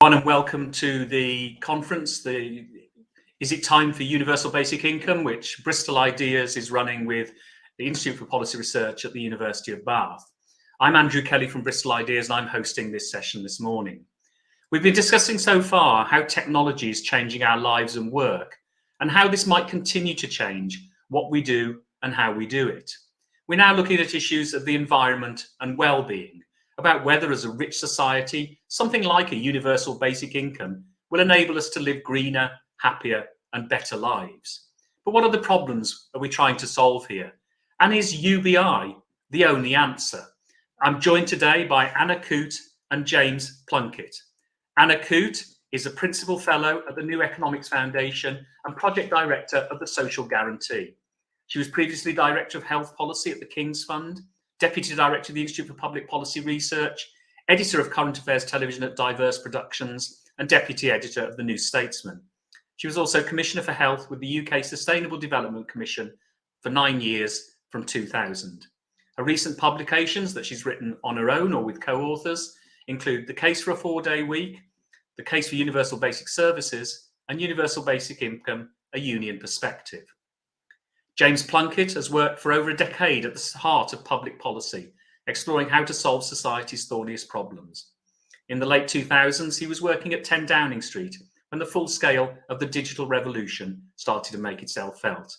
And welcome to the conference. Is it time for universal basic income, which Bristol Ideas is running with the Institute for Policy Research at the University of Bath. I'm Andrew Kelly from Bristol Ideas, and I'm hosting this session this morning. We've been discussing so far how technology is changing our lives and work, and how this might continue to change what we do and how we do it. We're now looking at issues of the environment and well-being, about whether as a rich society, something like a universal basic income will enable us to live greener, happier and better lives. But what are the problems are we trying to solve here? And is UBI the only answer? I'm joined today by Anna Coote and James Plunkett. Anna Coote is a Principal Fellow at the New Economics Foundation and Project Director of the Social Guarantee. She was previously Director of Health Policy at the King's Fund, Deputy Director of the Institute for Public Policy Research, Editor of Current Affairs Television at Diverse Productions, and Deputy Editor of The New Statesman. She was also Commissioner for Health with the UK Sustainable Development Commission for 9 years from 2000. Her recent publications that she's written on her own or with co-authors include The Case for a 4-Day Week, The Case for Universal Basic Services, and Universal Basic Income, A Union Perspective. James Plunkett has worked for over a decade at the heart of public policy, exploring how to solve society's thorniest problems. In the late 2000s, he was working at 10 Downing Street when the full scale of the digital revolution started to make itself felt.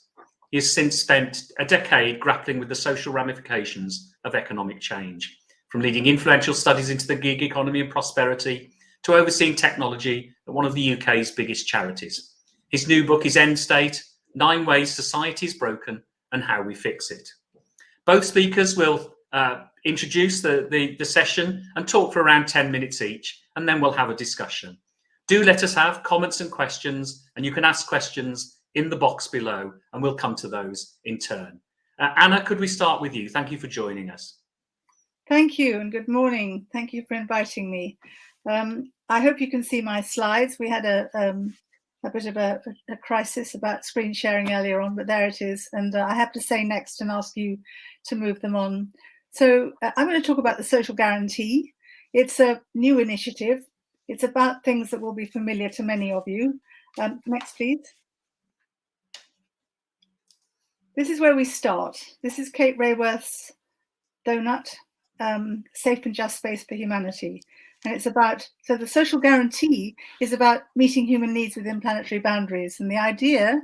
He has since spent a decade grappling with the social ramifications of economic change, from leading influential studies into the gig economy and prosperity to overseeing technology at one of the UK's biggest charities. His new book is End State: 9 Ways Society is Broken and How We Fix It. Both speakers will introduce the session and talk for around 10 minutes each, and then we'll have a discussion. Do let us have comments and questions, and you can ask questions in the box below, and we'll come to those in turn. Anna, could we start with you? Thank you for joining us. Thank you, and good morning. Thank you for inviting me. I hope you can see my slides. We had a bit of a crisis about screen sharing earlier on, but there it is. And I have to say next and ask you to move them on. So I'm going to talk about the social guarantee. It's a new initiative. It's about things that will be familiar to many of you. Next, please. This is where we start. This is Kate Raworth's donut, Safe and Just Space for Humanity. And it's about, so the social guarantee is about meeting human needs within planetary boundaries. And the idea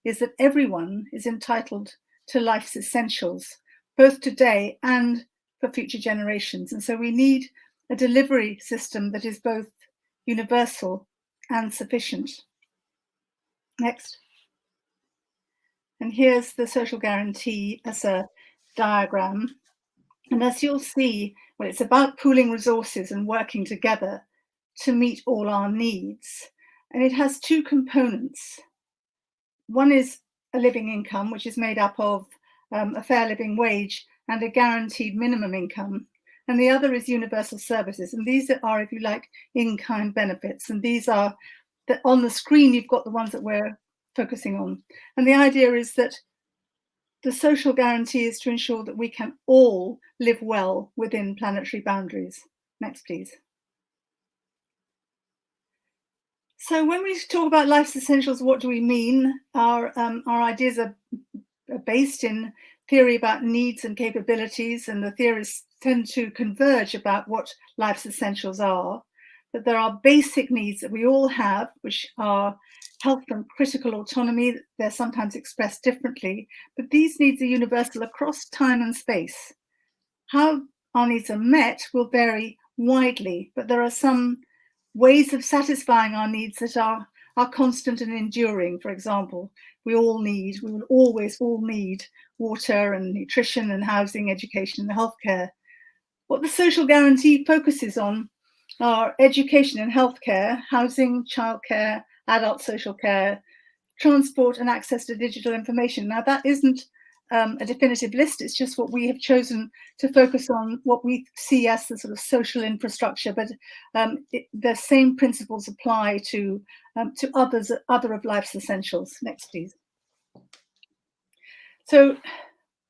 is that everyone is entitled to life's essentials, both today and for future generations. And so we need a delivery system that is both universal and sufficient. Next. And here's the social guarantee as a diagram. And as you'll see, well, it's about pooling resources and working together to meet all our needs. And it has 2 components. One is a living income, which is made up of a fair living wage and a guaranteed minimum income. And the other is universal services. And these are, if you like, in-kind benefits. And these are, on the screen, you've got the ones that we're focusing on. And the idea is that the social guarantee is to ensure that we can all live well within planetary boundaries. Next, please. So when we talk about life's essentials, what do we mean? Our ideas are based in theory about needs and capabilities, and the theories tend to converge about what life's essentials are. But there are basic needs that we all have, which are health and critical autonomy. They're sometimes expressed differently, but these needs are universal across time and space. How our needs are met will vary widely, but there are some ways of satisfying our needs that are constant and enduring. For example, we will always all need water and nutrition and housing, education and healthcare. What the social guarantee focuses on are education and healthcare, housing, childcare, adult social care, transport and access to digital information. Now that isn't a definitive list, it's just what we have chosen to focus on, what we see as the sort of social infrastructure, but the same principles apply to other of life's essentials. Next, please. So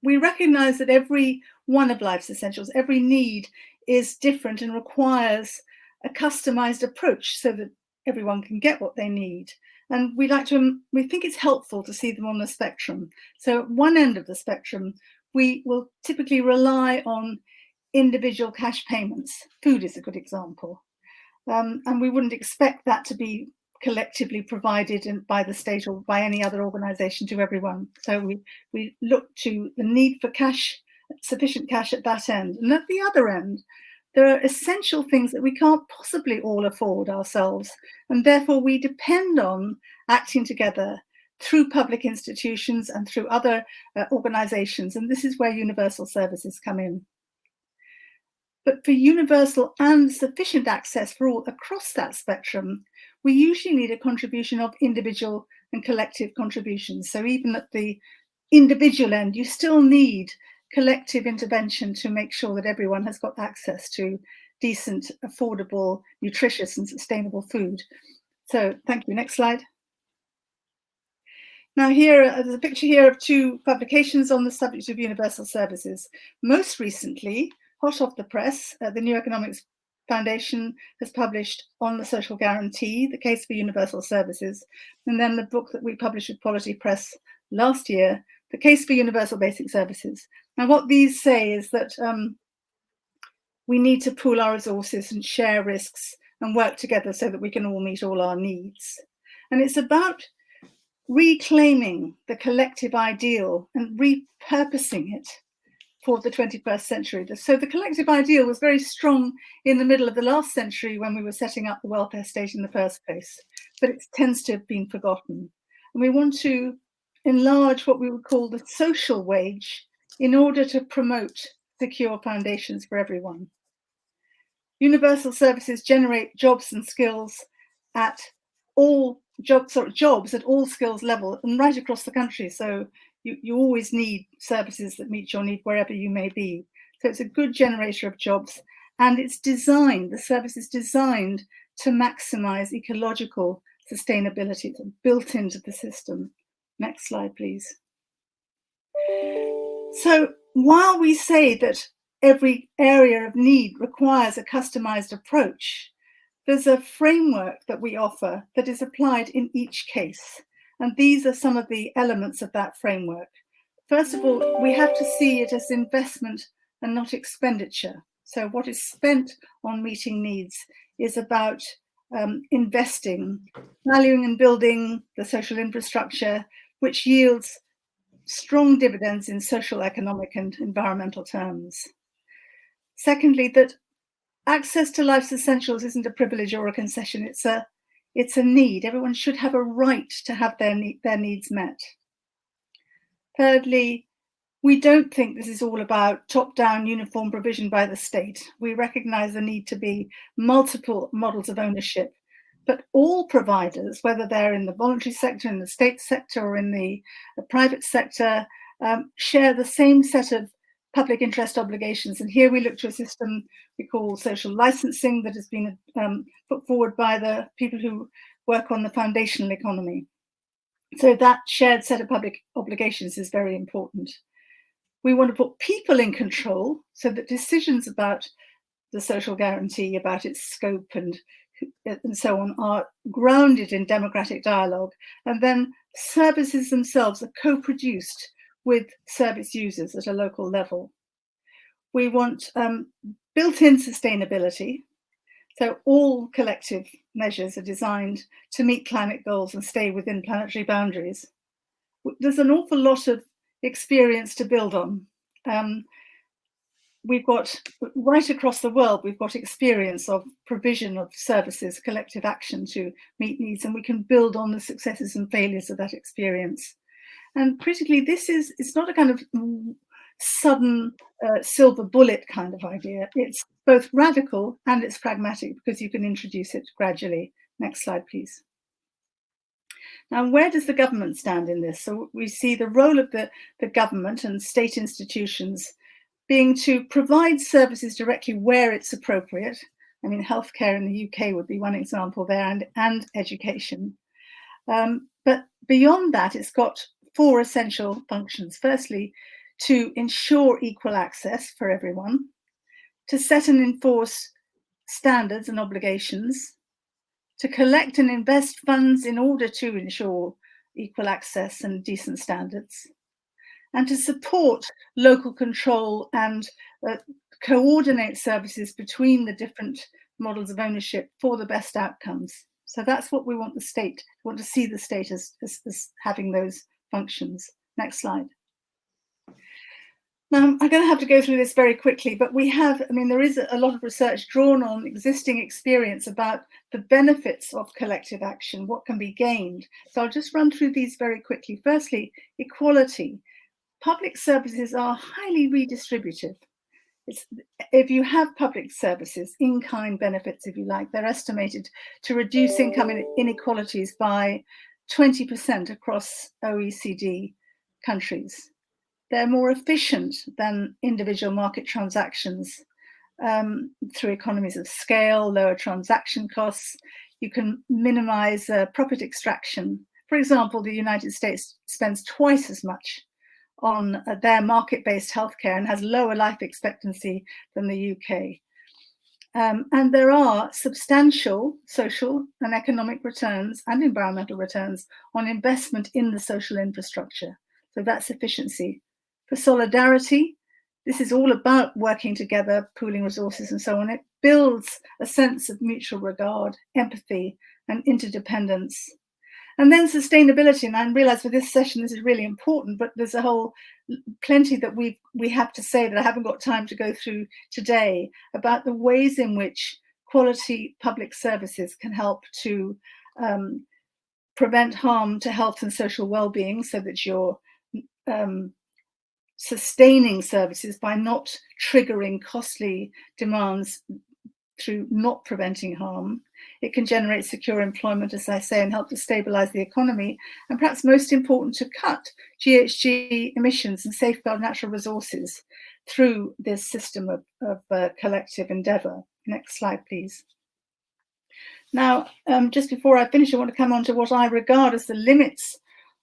we recognize that every one of life's essentials, every need is different and requires a customized approach so that everyone can get what they need. And we think it's helpful to see them on the spectrum. So at one end of the spectrum, we will typically rely on individual cash payments. Food is a good example. And we wouldn't expect that to be collectively provided by the state or by any other organization to everyone. So we look to the need for cash, sufficient cash at that end. And at the other end, there are essential things that we can't possibly all afford ourselves. And therefore we depend on acting together through public institutions and through other organizations. And this is where universal services come in. But for universal and sufficient access for all across that spectrum, we usually need a contribution of individual and collective contributions. So even at the individual end, you still need collective intervention to make sure that everyone has got access to decent, affordable, nutritious and sustainable food. So thank you. Next slide. Now here, there's a picture here of two publications on the subject of universal services. Most recently, hot off the press, the New Economics Foundation has published On the Social Guarantee, The Case for Universal Services, and then the book that we published with Quality Press last year, The Case for Universal Basic Services. Now what these say is that we need to pool our resources and share risks and work together so that we can all meet all our needs. And it's about reclaiming the collective ideal and repurposing it for the 21st century. So the collective ideal was very strong in the middle of the last century when we were setting up the welfare state in the first place, but it tends to have been forgotten. And we want to enlarge what we would call the social wage in order to promote secure foundations for everyone. Universal services generate jobs and skills at all jobs at all skills level and right across the country. So you always need services that meet your need wherever you may be. So it's a good generator of jobs, and it's designed, the service is designed to maximize ecological sustainability. It's built into the system. Next slide, please. So while we say that every area of need requires a customized approach, there's a framework that we offer that is applied in each case. And these are some of the elements of that framework. First of all, we have to see it as investment and not expenditure. So what is spent on meeting needs is about investing, valuing and building the social infrastructure, which yields strong dividends in social, economic and environmental terms. Secondly, that access to life's essentials isn't a privilege or a concession, it's a need. Everyone should have a right to have their needs met. Thirdly, we don't think this is all about top-down uniform provision by the state. We recognise the need to be multiple models of ownership, but all providers, whether they're in the voluntary sector, in the state sector, or in the private sector, share the same set of public interest obligations. And here we look to a system we call social licensing that has been put forward by the people who work on the foundational economy. So that shared set of public obligations is very important. We want to put people in control so that decisions about the social guarantee, about its scope and so on, are grounded in democratic dialogue. And then services themselves are co-produced with service users at a local level. We want built-in sustainability. So all collective measures are designed to meet climate goals and stay within planetary boundaries. There's an awful lot of experience to build on. We've got, right across the world, we've got experience of provision of services, collective action to meet needs, and we can build on the successes and failures of that experience. And critically, it's not a kind of sudden silver bullet kind of idea. It's both radical and it's pragmatic because you can introduce it gradually. Next slide, please. Now, where does the government stand in this? So we see the role of the government and state institutions being to provide services directly where it's appropriate. I mean, healthcare in the UK would be one example there, and education. But beyond that, it's got four essential functions. Firstly, to ensure equal access for everyone, to set and enforce standards and obligations, to collect and invest funds in order to ensure equal access and decent standards, and to support local control and coordinate services between the different models of ownership for the best outcomes. So that's what we want the state, we want to see the state as having those functions. Next slide. Now, I'm going to have to go through this very quickly, but there is a lot of research drawn on existing experience about the benefits of collective action, what can be gained. So I'll just run through these very quickly. Firstly, equality. Public services are highly redistributive. If you have public services, in-kind benefits, if you like, they're estimated to reduce income inequalities by 20% across OECD countries. They're more efficient than individual market transactions through economies of scale, lower transaction costs. You can minimize profit extraction. For example, the United States spends twice as much on their market-based healthcare and has lower life expectancy than the UK. And there are substantial social and economic returns and environmental returns on investment in the social infrastructure. So that's efficiency. For solidarity, this is all about working together, pooling resources and so on. It builds a sense of mutual regard, empathy, and interdependence. And then sustainability, and I realize for this session this is really important, but there's a whole plenty that we have to say that I haven't got time to go through today about the ways in which quality public services can help to prevent harm to health and social well-being, so that you're sustaining services by not triggering costly demands through not preventing harm. It can generate secure employment, as I say, and help to stabilize the economy, and perhaps most important, to cut GHG emissions and safeguard natural resources through this system of collective endeavor. Next slide, please. Now, just before I finish, I want to come on to what I regard as the limits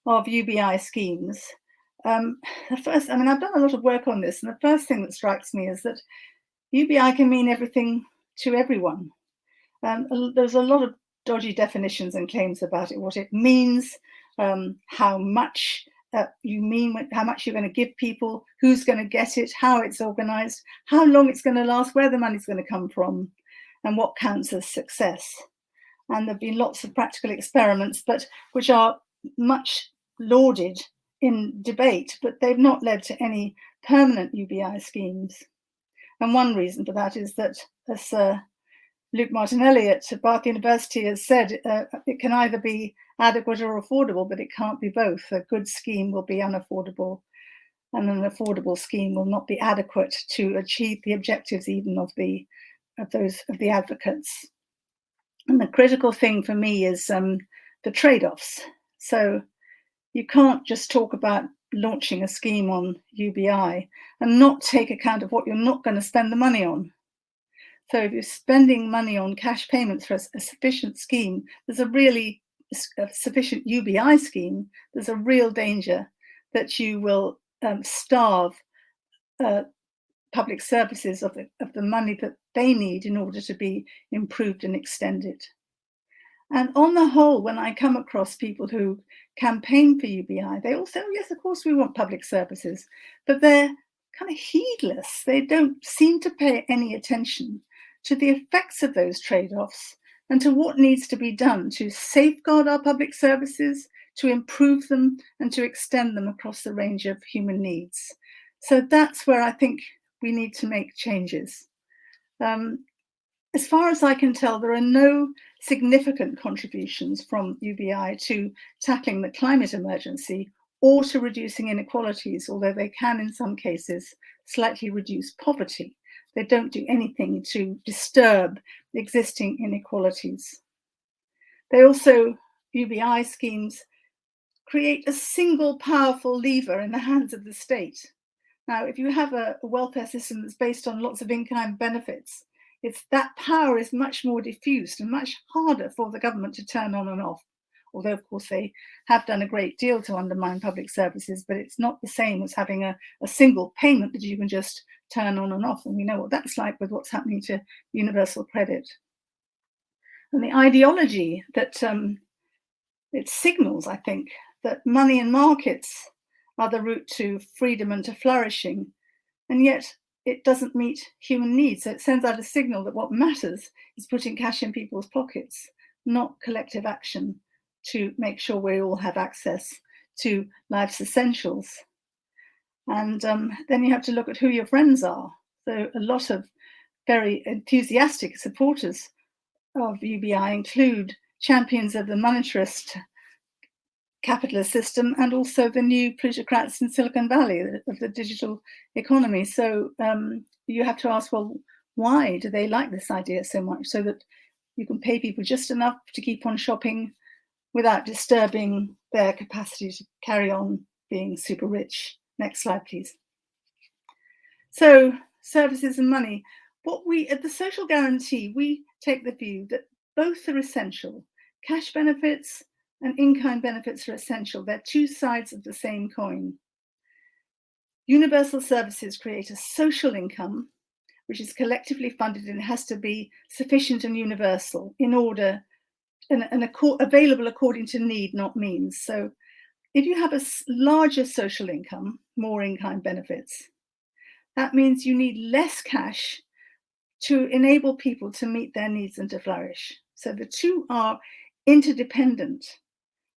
of UBI schemes. I've done a lot of work on this, and the first thing that strikes me is that UBI can mean everything to everyone. There's a lot of dodgy definitions and claims about it, what it means, how much you mean, how much you're going to give people, who's going to get it, how it's organized, how long it's going to last, where the money's going to come from, and what counts as success. And there have been lots of practical experiments, but which are much lauded in debate, but they've not led to any permanent UBI schemes. And one reason for that is that, as Luke Martinelli at Bath University has said, it can either be adequate or affordable, but it can't be both. A good scheme will be unaffordable, and an affordable scheme will not be adequate to achieve the objectives even of the advocates. And the critical thing for me is the trade-offs. So you can't just talk about launching a scheme on UBI and not take account of what you're not going to spend the money on. So if you're spending money on cash payments for a sufficient scheme, there's a sufficient UBI scheme, there's a real danger that you will starve public services of the money that they need in order to be improved and extended. And on the whole, when I come across people who campaign for UBI, they all say, oh, yes, of course we want public services, but they're kind of heedless. They don't seem to pay any attention to the effects of those trade-offs and to what needs to be done to safeguard our public services, to improve them, and to extend them across the range of human needs. So that's where I think we need to make changes. As far as I can tell, there are no significant contributions from UBI to tackling the climate emergency or to reducing inequalities, although they can, in some cases, slightly reduce poverty. They don't do anything to disturb existing inequalities. They also, UBI schemes, create a single powerful lever in the hands of the state. Now, if you have a welfare system that's based on lots of in-kind benefits, that power is much more diffused and much harder for the government to turn on and off. although of course they have done a great deal to undermine public services, but it's not the same as having a single payment that you can just turn on and off. And we know what that's like with what's happening to universal credit. And the ideology that it signals, I think, that money and markets are the route to freedom and to flourishing, and yet it doesn't meet human needs. So it sends out a signal that what matters is putting cash in people's pockets, not collective action to make sure we all have access to life's essentials. And then you have to look at who your friends are. So a lot of very enthusiastic supporters of UBI include champions of the monetarist capitalist system and also the new plutocrats in Silicon Valley of the digital economy. So you have to ask, well, why do they like this idea so much? So that you can pay people just enough to keep on shopping without disturbing their capacity to carry on being super rich. Next slide, please. So services and money. At the social guarantee, we take the view that both are essential. Cash benefits and in-kind benefits are essential. They're two sides of the same coin. Universal services create a social income, which is collectively funded, and it has to be sufficient and universal in order and available according to need, not means. So if you have a larger social income, more in-kind benefits, that means you need less cash to enable people to meet their needs and to flourish. So the two are interdependent,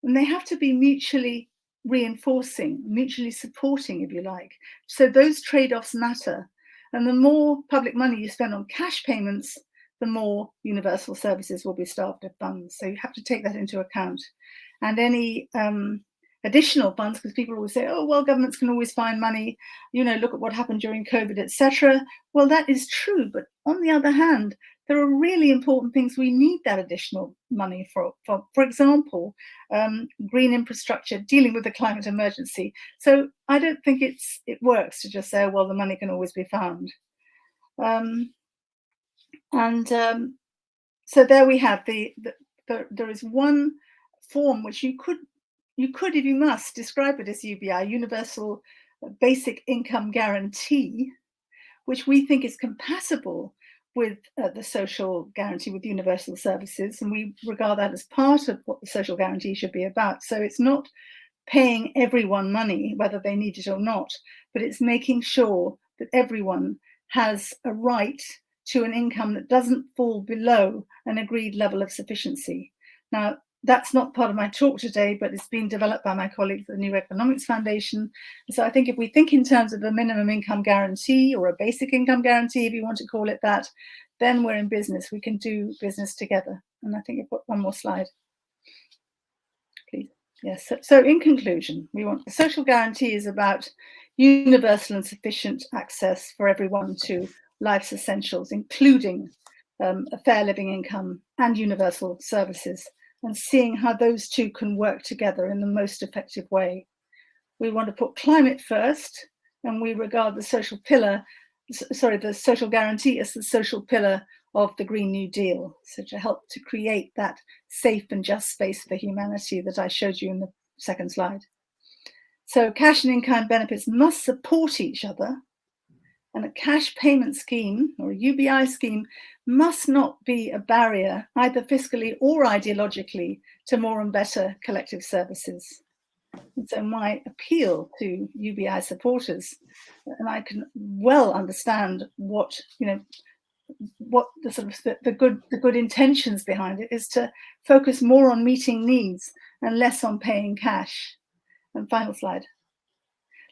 and they have to be mutually reinforcing, mutually supporting, if you like. So those trade-offs matter. And the more public money you spend on cash payments, the more universal services will be starved of funds. So you have to take that into account. And any additional funds, because people always say, oh, well, governments can always find money, look at what happened during COVID, etc. Well, that is true. But on the other hand, there are really important things we need that additional money for example, green infrastructure, dealing with the climate emergency. So I don't think it works to just say, oh, well, the money can always be found. So there we have there is one form which you could, if you must, describe it as UBI, Universal Basic Income Guarantee, which we think is compatible with the social guarantee, with universal services, and we regard that as part of what the social guarantee should be about. So it's not paying everyone money, whether they need it or not, but it's making sure that everyone has a right to an income that doesn't fall below an agreed level of sufficiency. Now, that's not part of my talk today, but it's been developed by my colleagues at the New Economics Foundation. So I think if we think in terms of a minimum income guarantee or a basic income guarantee, if you want to call it that, then we're in business. We can do business together. And I think I've got one more slide, please. Yes. So in conclusion, the social guarantee is about universal and sufficient access for everyone to life's essentials, including a fair living income and universal services, and seeing how those two can work together in the most effective way. We want to put climate first, and we regard the social guarantee as the social pillar of the Green New Deal, so to help to create that safe and just space for humanity that I showed you in the second slide. So cash and in-kind benefits must support each other, and a cash payment scheme or a UBI scheme must not be a barrier, either fiscally or ideologically, to more and better collective services. And so my appeal to UBI supporters, and I can well understand what the sort of the good intentions behind it, is to focus more on meeting needs and less on paying cash. And final slide.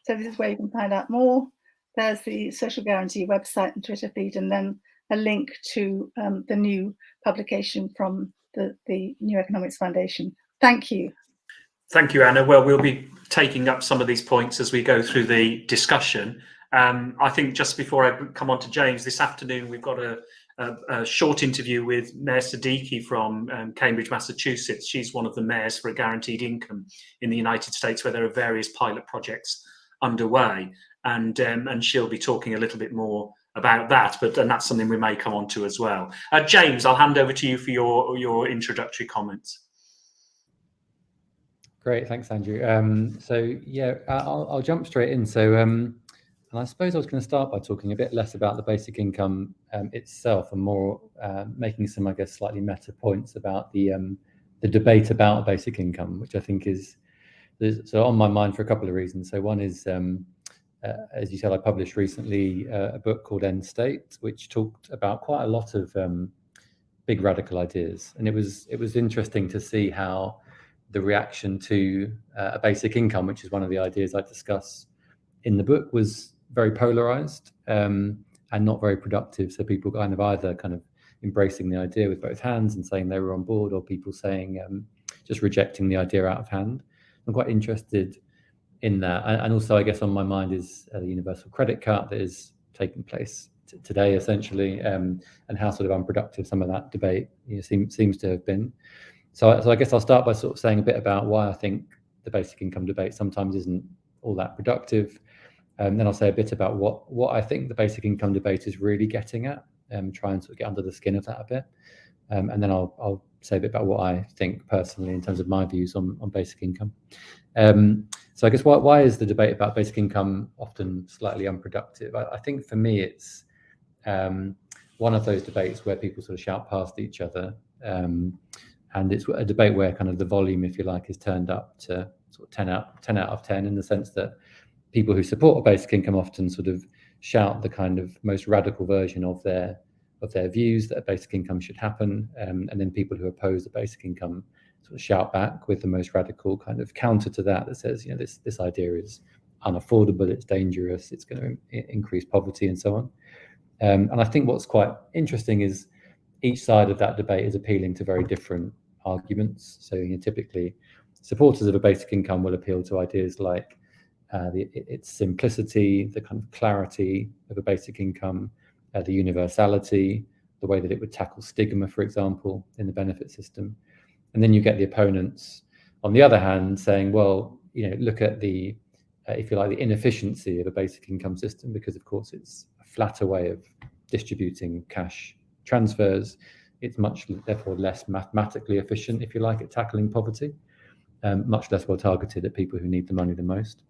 So this is where you can find out more. There's the Social Guarantee website and Twitter feed, and then a link to the new publication from the New Economics Foundation. Thank you. Thank you, Anna. Well, we'll be taking up some of these points as we go through the discussion. I think just before I come on to James, this afternoon we've got a short interview with Mayor Siddiqui from Cambridge, Massachusetts. She's one of the mayors for a guaranteed income in the United States, where there are various pilot projects underway, and she'll be talking a little bit more about that, and that's something we may come on to as well. James, I'll hand over to you for your introductory comments. Great, thanks, Andrew. So yeah, I'll jump straight in. So, and I suppose I was going to start by talking a bit less about the basic income itself, and more making some, I guess, slightly meta points about the debate about basic income, which I think is so on my mind for a couple of reasons. So one is, as you said, I published recently a book called End State, which talked about quite a lot of big radical ideas, and it was interesting to see how the reaction to a basic income, which is one of the ideas I discuss in the book, was very polarized and not very productive. So people kind of either embracing the idea with both hands and saying they were on board, or people saying just rejecting the idea out of hand. I'm quite interested in that, and also I guess on my mind is the universal credit cut that is taking place today, essentially, and how sort of unproductive some of that debate seems to have been. So I guess I'll start by sort of saying a bit about why I think the basic income debate sometimes isn't all that productive. Then I'll say a bit about what I think the basic income debate is really getting at, try and sort of get under the skin of that a bit. And then I'll say a bit about what I think personally in terms of my views on basic income. So I guess why is the debate about basic income often slightly unproductive? I think for me it's one of those debates where people sort of shout past each other. And it's a debate where kind of the volume, if you like, is turned up to sort of 10 out of 10, in the sense that people who support a basic income often sort of shout the kind of most radical version of their views that a basic income should happen, and then people who oppose the basic income sort of shout back with the most radical kind of counter to that says, this idea is unaffordable, it's dangerous, it's going to increase poverty, and so on. And I think what's quite interesting is each side of that debate is appealing to very different arguments. So typically supporters of a basic income will appeal to ideas like its simplicity, the kind of clarity of a basic income, the universality, the way that it would tackle stigma, for example, in the benefit system. And then you get the opponents, on the other hand, saying, well, look at the, if you like, the inefficiency of a basic income system, because of course it's a flatter way of distributing cash transfers. It's therefore less mathematically efficient, if you like, at tackling poverty, much less well targeted at people who need the money the most.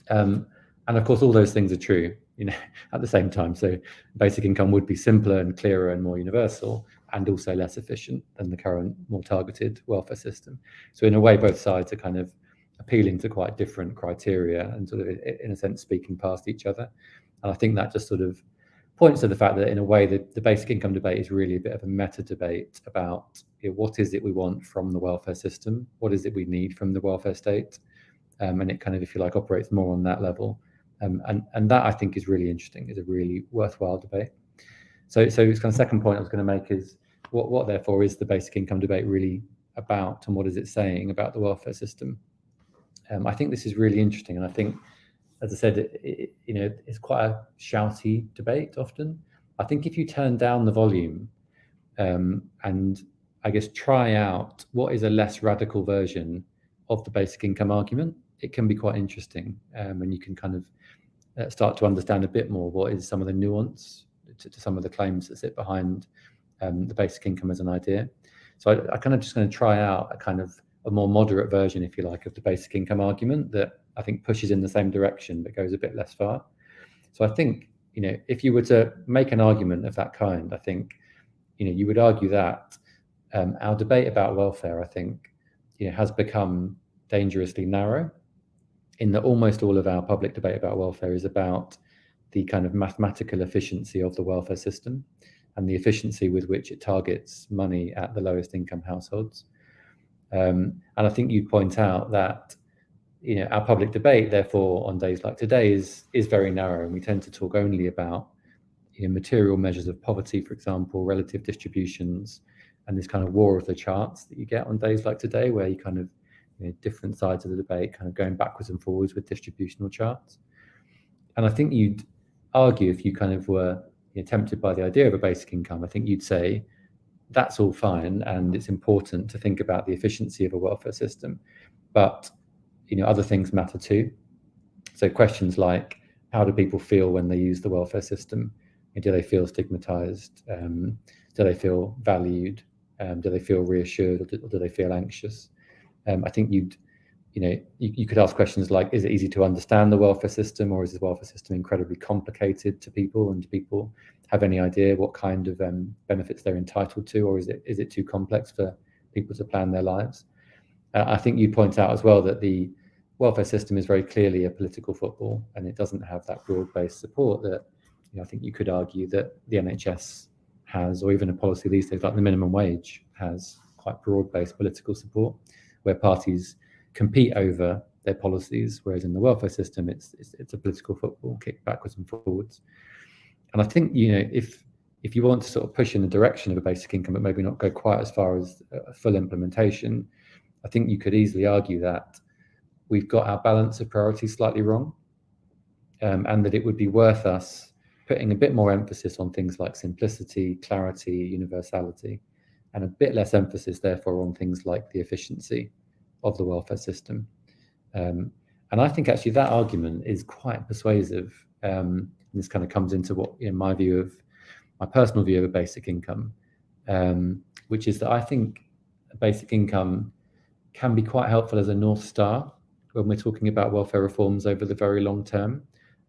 And of course, all those things are true, at the same time. So basic income would be simpler and clearer and more universal, and also less efficient than the current more targeted welfare system. So in a way, both sides are kind of appealing to quite different criteria and sort of, in a sense, speaking past each other. And I think that just sort of points to the fact that in a way the basic income debate is really a bit of a meta debate about what is it we want from the welfare system, what is it we need from the welfare state, and it kind of, if you like, operates more on that level, and that I think is really interesting, is a really worthwhile debate. So it's kind of second point I was going to make is what therefore is the basic income debate really about, and what is it saying about the welfare system? I think this is really interesting, and I think, as I said, it's quite a shouty debate often. I think if you turn down the volume and I guess try out what is a less radical version of the basic income argument, it can be quite interesting, and you can kind of start to understand a bit more what is some of the nuance to some of the claims that sit behind the basic income as an idea. So I kind of just going to try out a kind of a more moderate version, if you like, of the basic income argument that I think pushes in the same direction but goes a bit less far. So I think, if you were to make an argument of that kind, I think, you would argue that our debate about welfare, I think, has become dangerously narrow, in that almost all of our public debate about welfare is about the kind of mathematical efficiency of the welfare system and the efficiency with which it targets money at the lowest income households. And I think you'd point out that our public debate, therefore, on days like today is very narrow, and we tend to talk only about material measures of poverty, for example, relative distributions, and this kind of war of the charts that you get on days like today, where you kind of different sides of the debate kind of going backwards and forwards with distributional charts. And I think you'd argue, if you kind of were tempted by the idea of a basic income, I think you'd say that's all fine, and it's important to think about the efficiency of a welfare system, but other things matter too. So questions like, how do people feel when they use the welfare system? Do they feel stigmatized? Do they feel valued? Do they feel reassured, or do they feel anxious? I think you'd you could ask questions like, is it easy to understand the welfare system, or is the welfare system incredibly complicated to people, and do people have any idea what kind of benefits they're entitled to, or is it too complex for people to plan their lives? I think you point out as well that the welfare system is very clearly a political football, and it doesn't have that broad-based support that I think you could argue that the NHS has, or even a policy these days like the minimum wage has quite broad-based political support, where parties compete over their policies, whereas in the welfare system it's a political football kicked backwards and forwards. And I think if you want to sort of push in the direction of a basic income but maybe not go quite as far as a full implementation, I think you could easily argue that we've got our balance of priorities slightly wrong, and that it would be worth us putting a bit more emphasis on things like simplicity, clarity, universality, and a bit less emphasis therefore on things like the efficiency of the welfare system. And I think actually that argument is quite persuasive. This kind of comes into what my personal view of a basic income, which is that I think a basic income can be quite helpful as a North Star when we're talking about welfare reforms over the very long term.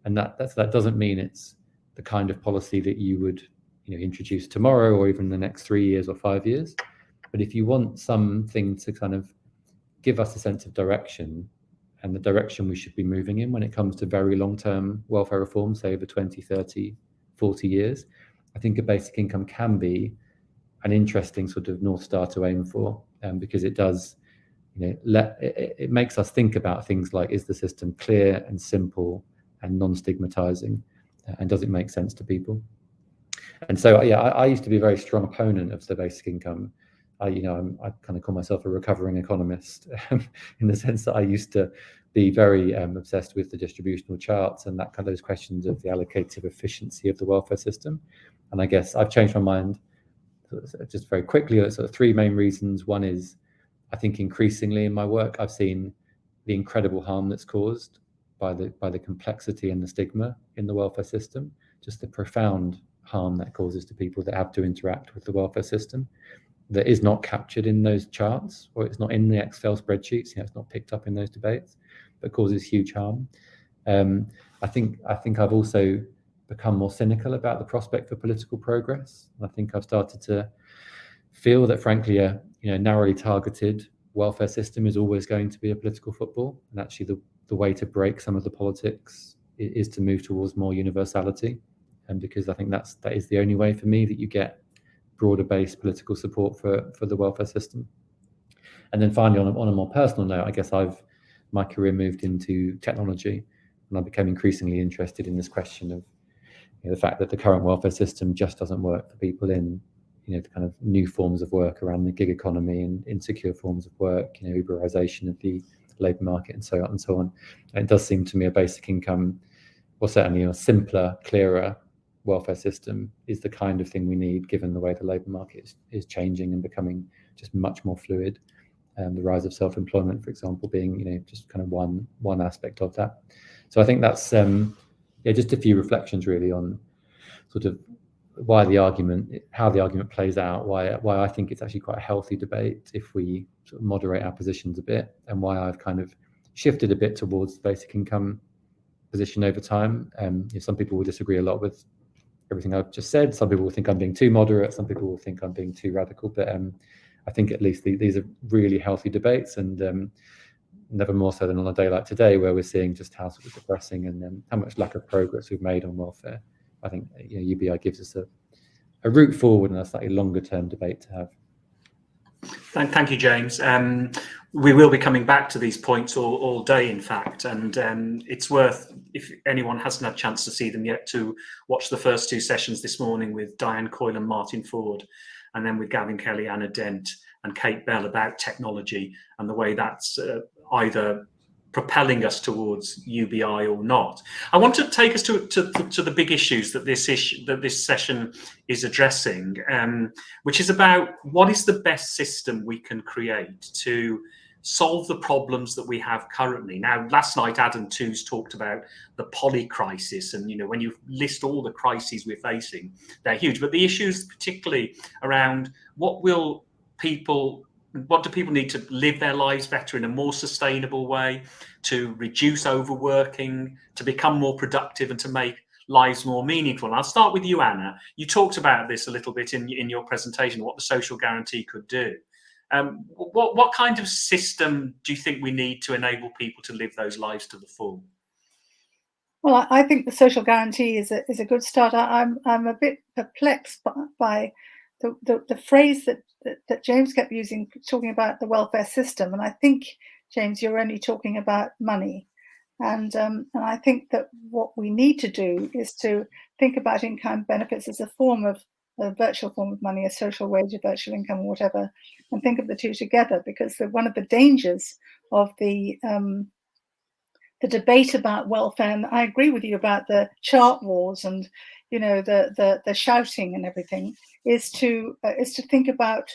And that doesn't mean it's the kind of policy that you would introduce tomorrow or even the next 3 years or 5 years. But if you want something to kind of give us a sense of direction and the direction we should be moving in when it comes to very long-term welfare reform, say over 20, 30, 40 years, I think a basic income can be an interesting sort of North Star to aim for, because it does, it makes us think about things like, is the system clear and simple and non-stigmatizing, and does it make sense to people? And so, I used to be a very strong opponent of the basic income. I kind of call myself a recovering economist in the sense that I used to be very obsessed with the distributional charts and those questions of the allocative efficiency of the welfare system. And I guess I've changed my mind just very quickly. Sort of three main reasons. One is, I think increasingly in my work, I've seen the incredible harm that's caused by the complexity and the stigma in the welfare system, just the profound harm that causes to people that have to interact with the welfare system, that is not captured in those charts, or it's not in the Excel spreadsheets, it's not picked up in those debates, but causes huge harm. I think I've also become more cynical about the prospect for political progress. I think I've started to feel that, frankly, a narrowly targeted welfare system is always going to be a political football, and actually the way to break some of the politics is to move towards more universality, and because I think that is the only way for me that you get broader based political support for the welfare system. And then finally, on a more personal note, I guess my career moved into technology, and I became increasingly interested in this question of the fact that the current welfare system just doesn't work for people in the kind of new forms of work around the gig economy and insecure forms of work, Uberization of the labour market and so on and so on. And it does seem to me a basic income, or certainly a simpler, clearer welfare system, is the kind of thing we need, given the way the labour market is changing and becoming just much more fluid. The rise of self-employment, for example, being just kind of one aspect of that. So I think that's just a few reflections really on sort of how the argument plays out, why I think it's actually quite a healthy debate if we sort of moderate our positions a bit, and why I've kind of shifted a bit towards the basic income position over time. Some people will disagree a lot with everything I've just said. Some people will think I'm being too moderate. Some people will think I'm being too radical. But I think at least these are really healthy debates, and never more so than on a day like today, where we're seeing just how sort of depressing and how much lack of progress we've made on welfare. I think UBI gives us a route forward and a slightly longer term debate to have. Thank you, James. We will be coming back to these points all day, in fact, and it's worth, if anyone hasn't had a chance to see them yet, to watch the first two sessions this morning with Diane Coyle and Martin Ford, and then with Gavin Kelly, Anna Dent and Kate Bell about technology and the way that's either propelling us towards UBI or not. I want to take us to the big issues that this session is addressing, which is about what is the best system we can create to solve the problems that we have currently. Now, last night, Adam Tooze talked about the poly crisis, and when you list all the crises we're facing, they're huge. But the issues particularly around what will people What do people need to live their lives better in a more sustainable way, to reduce overworking, to become more productive, and to make lives more meaningful? And I'll start with you, Anna. You talked about this a little bit in your presentation, what the social guarantee could do. What kind of system do you think we need to enable people to live those lives to the full? Well, I think the social guarantee is a good start. I'm a bit perplexed by the phrase that James kept using, talking about the welfare system. And I think, James, you're only talking about money. And I think that what we need to do is to think about in-kind benefits as a virtual form of money, a social wage, a virtual income, or whatever, and think of the two together. Because one of the dangers of the debate about welfare, and I agree with you about the chart wars and the shouting and everything, is to think about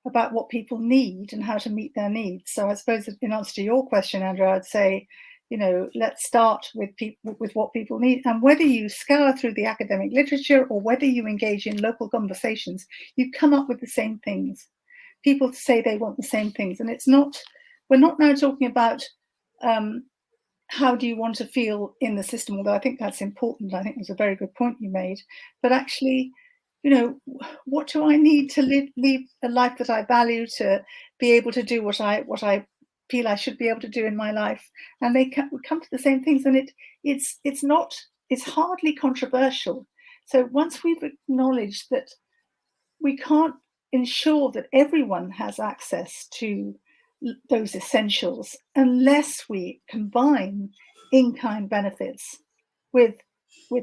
what people need and how to meet their needs. So I suppose in answer to your question, Andrew, I'd say, let's start with what people need. And whether you scour through the academic literature or whether you engage in local conversations, you come up with the same things. People say they want the same things, and we're not now talking about how do you want to feel in the system, although I think that's important. I think it was a very good point you made. But actually, what do I need to live a life that I value, to be able to do what I feel I should be able to do in my life? And they come to the same things, and it's hardly controversial. So once we've acknowledged that we can't ensure that everyone has access to those essentials unless we combine in-kind benefits with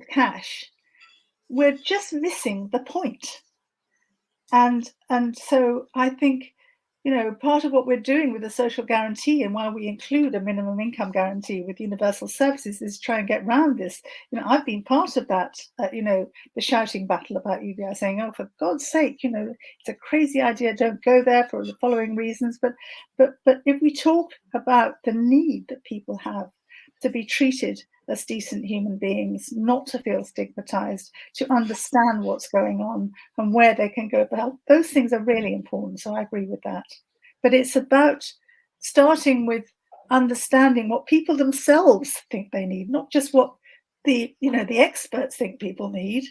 cash, we're just missing the point. And so I think, part of what we're doing with the social guarantee, and why we include a minimum income guarantee with universal services, is try and get around this. I've been part of that, the shouting battle about UBI, saying, oh, for God's sake, it's a crazy idea, don't go there for the following reasons. But if we talk about the need that people have to be treated as decent human beings, not to feel stigmatized, to understand what's going on and where they can go for help, those things are really important. So I agree with that. But it's about starting with understanding what people themselves think they need, not just what the experts think people need,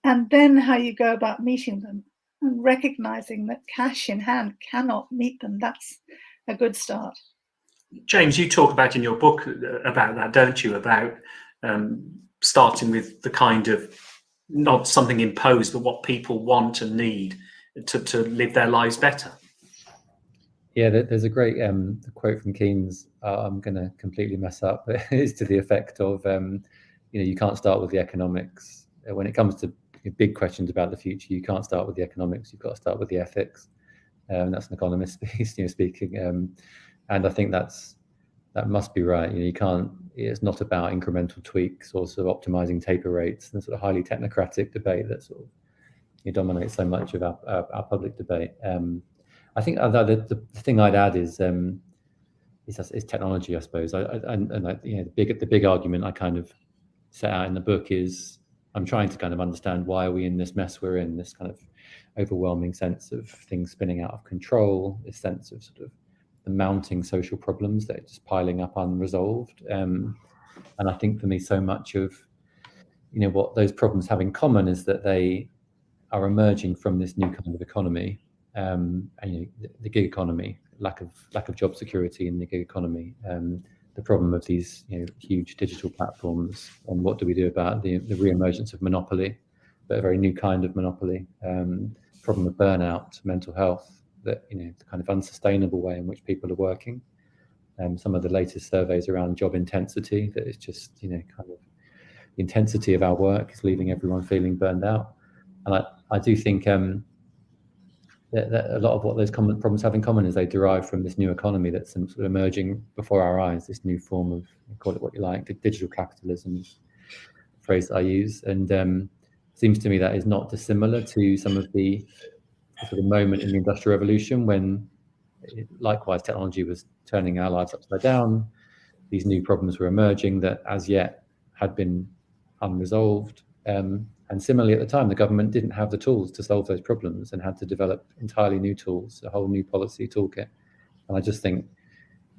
and then how you go about meeting them, and recognizing that cash in hand cannot meet them. That's a good start. James, you talk about in your book about that, don't you? About starting with the kind of, not something imposed, but what people want and need to live their lives better. Yeah, there's a great quote from Keynes. I'm going to completely mess up, but it's to the effect of, you can't start with the economics. When it comes to big questions about the future, you can't start with the economics. You've got to start with the ethics. That's an economist speaking. And I think that must be right. You can't. It's not about incremental tweaks or sort of optimizing taper rates and sort of highly technocratic debate that sort of dominates so much of our public debate. I think the thing I'd add is technology, I suppose. The big argument I kind of set out in the book is I'm trying to kind of understand why are we in this mess we're in, this kind of overwhelming sense of things spinning out of control, this sense of sort of the mounting social problems that are just piling up unresolved. And I think for me, so much of what those problems have in common is that they are emerging from this new kind of economy, and the gig economy, lack of job security in the gig economy, the problem of these huge digital platforms, and what do we do about the re-emergence of monopoly, but a very new kind of monopoly, problem of burnout, mental health, the kind of unsustainable way in which people are working. Some of the latest surveys around job intensity, that it's just kind of the intensity of our work is leaving everyone feeling burned out. And I do think that a lot of what those common problems have in common is they derive from this new economy that's sort of emerging before our eyes, this new form of, call it what you like, the digital capitalism is the phrase I use. And seems to me that is not dissimilar to some of the sort of moment in the Industrial Revolution when likewise technology was turning our lives upside down. These new problems were emerging that as yet had been unresolved. And And similarly, at the time, the government didn't have the tools to solve those problems and had to develop entirely new tools, a whole new policy toolkit. And I just think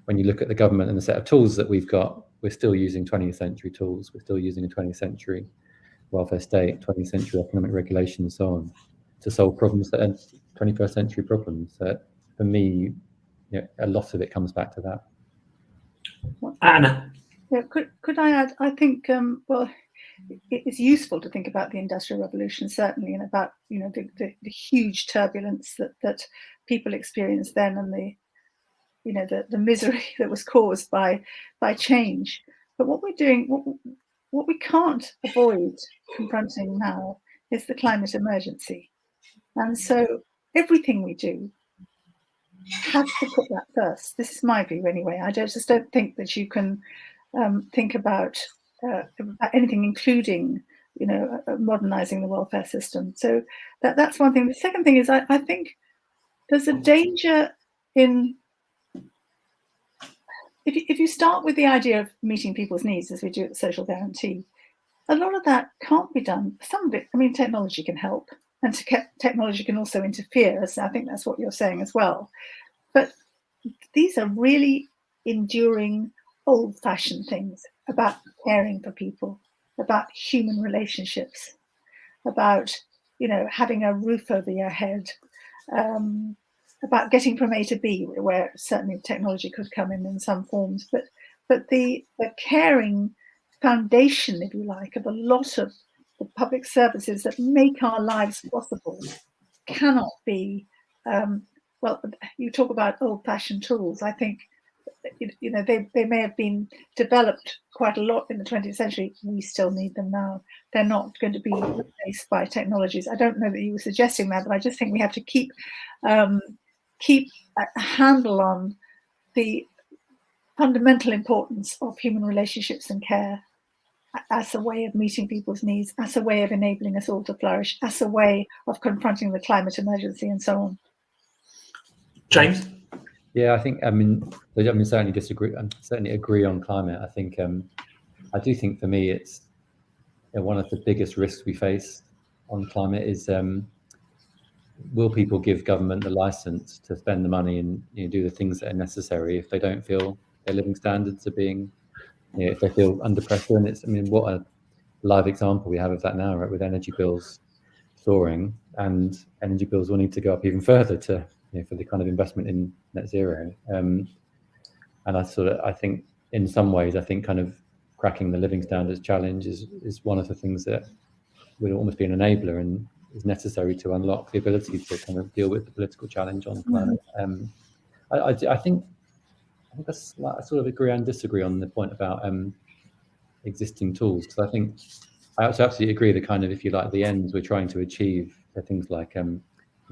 when you look at the government and the set of tools that we've got, we're still using 20th century tools. We're still using a 20th century welfare state, 20th century economic regulation, and so on, to solve problems that are 21st century problems. So for me, a lot of it comes back to that. Anna. Yeah, could I add? I think well, it's useful to think about the Industrial Revolution, certainly, and about the huge turbulence that people experienced then, and the misery that was caused by change. But what we're doing, what we can't avoid confronting now is the climate emergency, and so everything we do has to put that first. This is my view, anyway. I just don't think that you can think about anything, including modernizing the welfare system. So that's one thing. The second thing is I think there's a danger in if you start with the idea of meeting people's needs, as we do at the social guarantee, a lot of that can't be done. Some of it, I mean, technology can help, and technology can also interfere. So I think that's what you're saying as well. But these are really enduring, old-fashioned things about caring for people, about human relationships, about having a roof over your head, about getting from A to B, where certainly technology could come in some forms, but the caring foundation, if you like, of a lot of the public services that make our lives possible cannot be. Well, you talk about old-fashioned tools. I think they may have been developed quite a lot in the 20th century. We still need them now. They're not going to be replaced by technologies. I don't know that you were suggesting that, but I just think we have to keep a handle on the fundamental importance of human relationships and care as a way of meeting people's needs, as a way of enabling us all to flourish, as a way of confronting the climate emergency, and so on. James? Yeah, I think, certainly disagree. I certainly agree on climate. I think, I do think for me, it's one of the biggest risks we face on climate is, will people give government the license to spend the money and do the things that are necessary if they don't feel their living standards are being, if they feel under pressure? And it's, what a live example we have of that now, right? With energy bills soaring and energy bills will need to go up even further to, for the kind of investment in net zero. And I think in some ways, kind of cracking the living standards challenge is one of the things that would almost be an enabler and is necessary to unlock the ability to kind of deal with the political challenge on climate. I think that's, I sort of agree and disagree on the point about existing tools, because I think I also absolutely agree the kind of, if you like, the ends we're trying to achieve are things like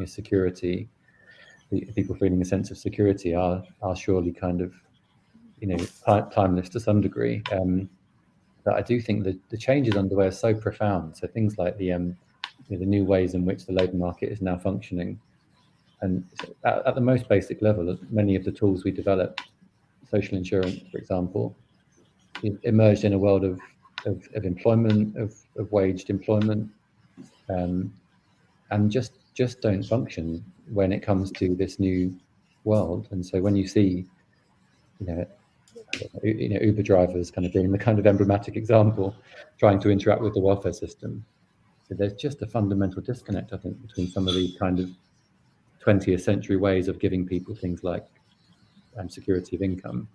security. People feeling a sense of security are surely kind of timeless to some degree. But I do think that the changes underway are so profound. So things like the new ways in which the labour market is now functioning, and at the most basic level, many of the tools we developed, social insurance, for example, emerged in a world of employment, of waged employment, and just don't function when it comes to this new world. And so when you see, Uber drivers kind of being the kind of emblematic example, trying to interact with the welfare system, so there's just a fundamental disconnect, I think, between some of these kind of 20th century ways of giving people things like security of income.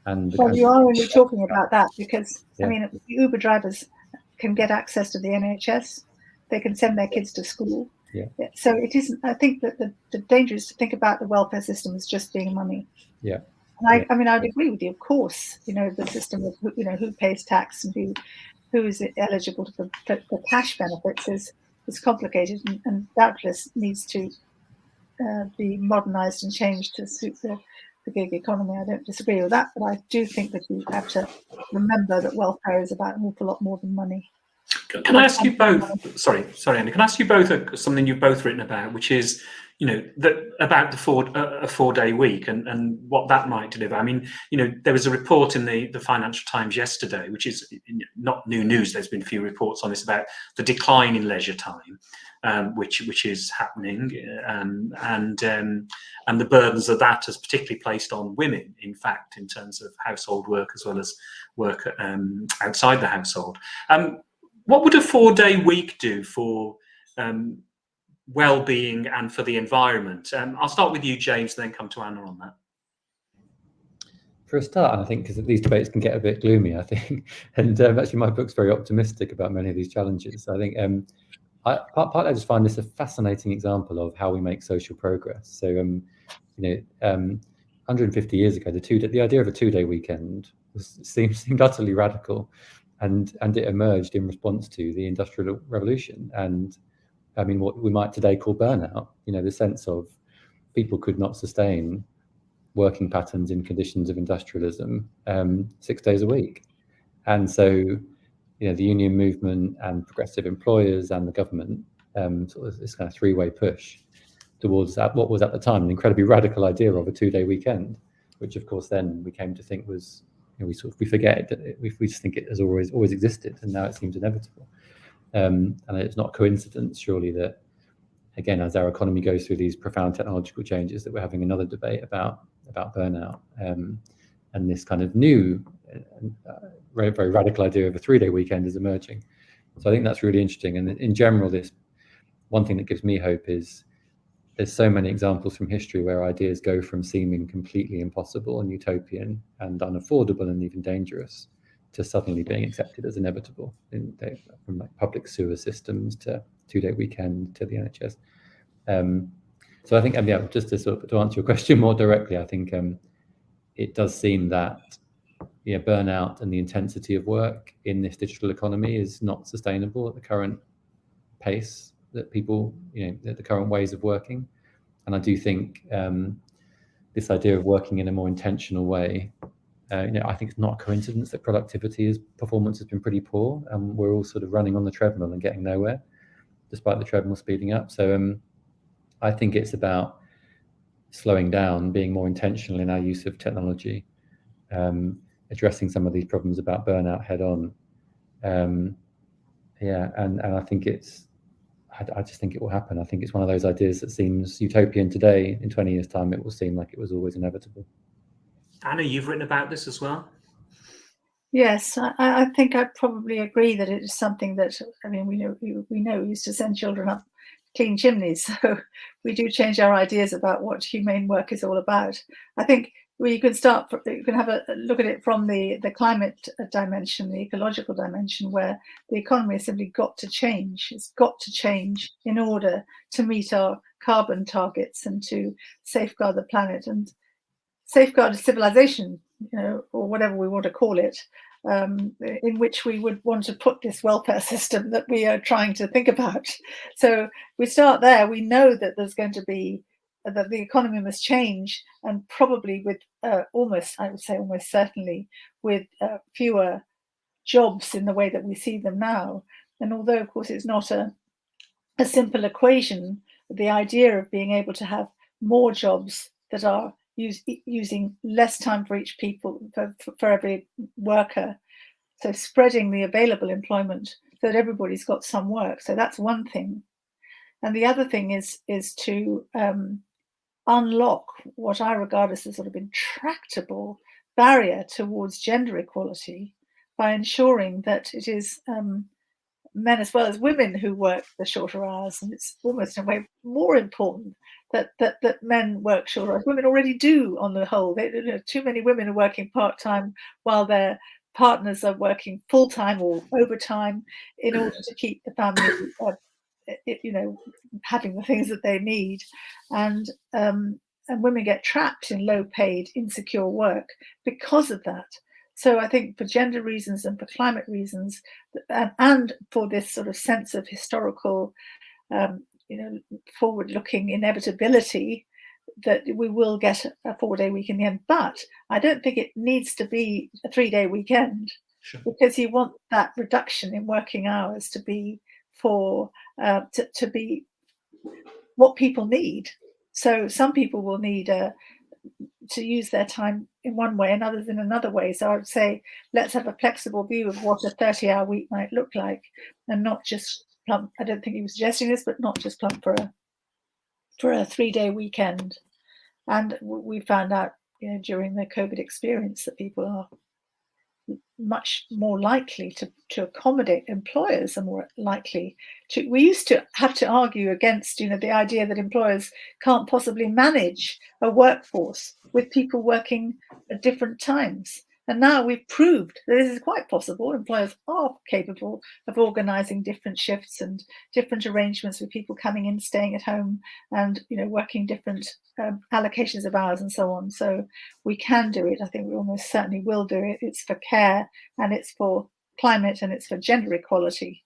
And you are only talking about that because, Uber drivers can get access to the NHS, they can send their kids to school. Yeah. So it isn't. I think that the danger is to think about the welfare system as just being money. Yeah. And I'd agree with you. Of course, the system of who pays tax and who is eligible for cash benefits is complicated and doubtless needs to be modernised and changed to suit the gig economy. I don't disagree with that, but I do think that you have to remember that welfare is about an awful lot more than money. Can I ask you both? Sorry, Andy. Can I ask you both something you've both written about, which is about a 4-day week and what that might deliver. I mean, there was a report in the Financial Times yesterday, which is not new news. There's been a few reports on this about the decline in leisure time, which is happening, and the burdens of that is particularly placed on women, in fact, in terms of household work as well as work outside the household. What would a 4-day week do for well-being and for the environment? I'll start with you, James, and then come to Anna on that. For a start, and I think because these debates can get a bit gloomy, I think, and actually my book's very optimistic about many of these challenges. I think partly I just find this a fascinating example of how we make social progress. So, 150 years ago, the idea of a 2-day weekend seemed utterly radical, and it emerged in response to the Industrial Revolution, and I mean what we might today call burnout. The sense of people could not sustain working patterns in conditions of industrialism 6 days a week, and so the union movement and progressive employers and the government sort of this kind of 3-way push towards what was at the time an incredibly radical idea of a 2-day weekend, which of course then we came to think was we forget that we just think it has always existed, and now it seems inevitable. And it's not a coincidence, surely, that again, as our economy goes through these profound technological changes, that we're having another debate about burnout, and this kind of new, very, very radical idea of a 3-day weekend is emerging. So I think that's really interesting. And in general, this one thing that gives me hope is there's so many examples from history where ideas go from seeming completely impossible and utopian and unaffordable and even dangerous to suddenly being accepted as inevitable, from like public sewer systems to 2-day weekend to the NHS. So I think, just to answer your question more directly, I think it does seem that burnout and the intensity of work in this digital economy is not sustainable at the current pace that people, the current ways of working. And I do think this idea of working in a more intentional way, I think it's not a coincidence that performance has been pretty poor, and we're all sort of running on the treadmill and getting nowhere, despite the treadmill speeding up. So I think it's about slowing down, being more intentional in our use of technology, addressing some of these problems about burnout head on. And I think I just think it will happen. I think it's one of those ideas that seems utopian today. In 20 years' time, it will seem like it was always inevitable. Anna, you've written about this as well. Yes, I think I probably agree that it is something that, we know we used to send children up clean chimneys, so we do change our ideas about what humane work is all about. I think you can have a look at it from the climate dimension, the ecological dimension, where the economy has simply got to change. It's got to change in order to meet our carbon targets and to safeguard the planet and safeguard civilization, or whatever we want to call it, in which we would want to put this welfare system that we are trying to think about. So we start there. We know that there's going to be that the economy must change, and probably with almost certainly with fewer jobs in the way that we see them now. And although, of course, it's not a simple equation, the idea of being able to have more jobs that are using less time for each for every worker, so spreading the available employment so that everybody's got some work. So that's one thing. And the other thing is to unlock what I regard as a sort of intractable barrier towards gender equality by ensuring that it is men as well as women who work the shorter hours. And it's almost in a way more important that men work shorter hours. Women already do, on the whole. Too many women are working part-time while their partners are working full-time or overtime in order to keep the family having the things that they need, and women get trapped in low-paid, insecure work because of that. So I think for gender reasons and for climate reasons, and for this sort of sense of historical, forward-looking inevitability, that we will get a 4-day week in the end. But I don't think it needs to be a 3-day weekend, sure, because you want that reduction in working hours to be to be what people need. So some people will need to use their time in one way and others in another way. So I would say, let's have a flexible view of what a 30-hour week might look like, and not just plump. I don't think he was suggesting this, but not just plump for a 3-day weekend. And we found out, during the COVID experience, that people are much more likely to accommodate. Employers are more likely to. We used to have to argue against, the idea that employers can't possibly manage a workforce with people working at different times. And now we've proved that this is quite possible. Employers are capable of organising different shifts and different arrangements with people coming in, staying at home, and working different allocations of hours and so on. So we can do it. I think we almost certainly will do it. It's for care, and it's for climate, and it's for gender equality.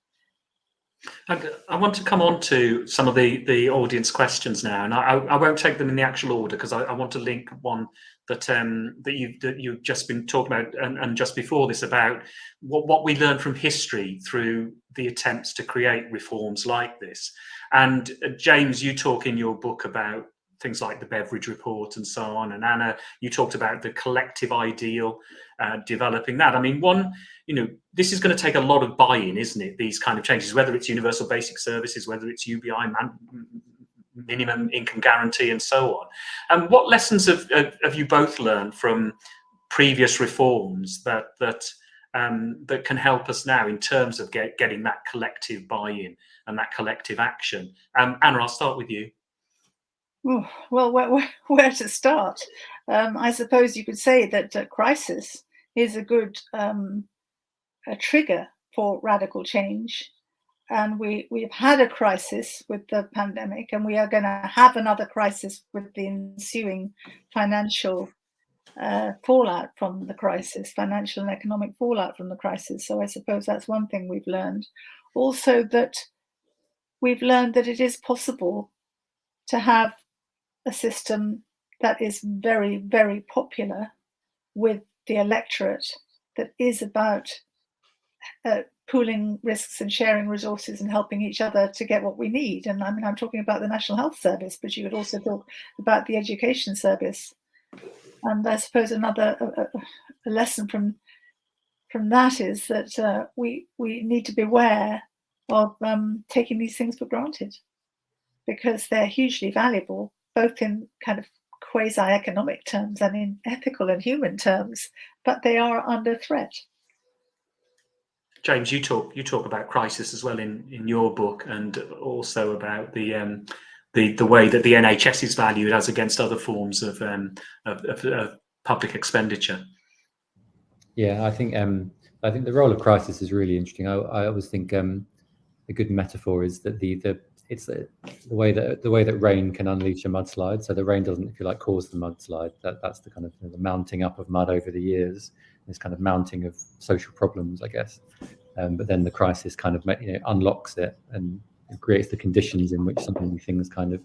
I want to come on to some of the audience questions now, and I won't take them in the actual order, because I want to link one that you've just been talking about, and just before this, about what we learn from history through the attempts to create reforms like this. And James, you talk in your book about things like the Beveridge Report and so on, and Anna, you talked about the collective ideal, developing that. I mean, this is going to take a lot of buy-in, isn't it? These kind of changes, whether it's universal basic services, whether it's UBI, minimum income guarantee, and so on. And what lessons have you both learned from previous reforms that can help us now in terms of getting that collective buy-in and that collective action? Anna, I'll start with you. Oh, well, where to start? I suppose you could say that crisis is a good a trigger for radical change. And we've had a crisis with the pandemic, and we are going to have another crisis with the ensuing financial fallout from the crisis, financial and economic fallout from the crisis. So I suppose that's one thing we've learned. Also, that we've learned that it is possible to have a system that is very, very popular with the electorate, that is about pooling risks and sharing resources and helping each other to get what we need. And I mean, I'm talking about the National Health Service, but you could also talk about the Education Service. And I suppose another a lesson from that is that we need to beware of taking these things for granted, because they're hugely valuable, both in kind of quasi-economic terms and in ethical and human terms, but they are under threat. James, you talk about crisis as well in your book, and also about the way that the NHS is valued as against other forms of public expenditure. Yeah, I think the role of crisis is really interesting. I always think a good metaphor is that it's the way that rain can unleash a mudslide. So the rain doesn't, if you like, cause the mudslide. That's the kind of the mounting up of mud over the years, this kind of mounting of social problems, I guess. But then the crisis kind of unlocks it and creates the conditions in which so many things kind of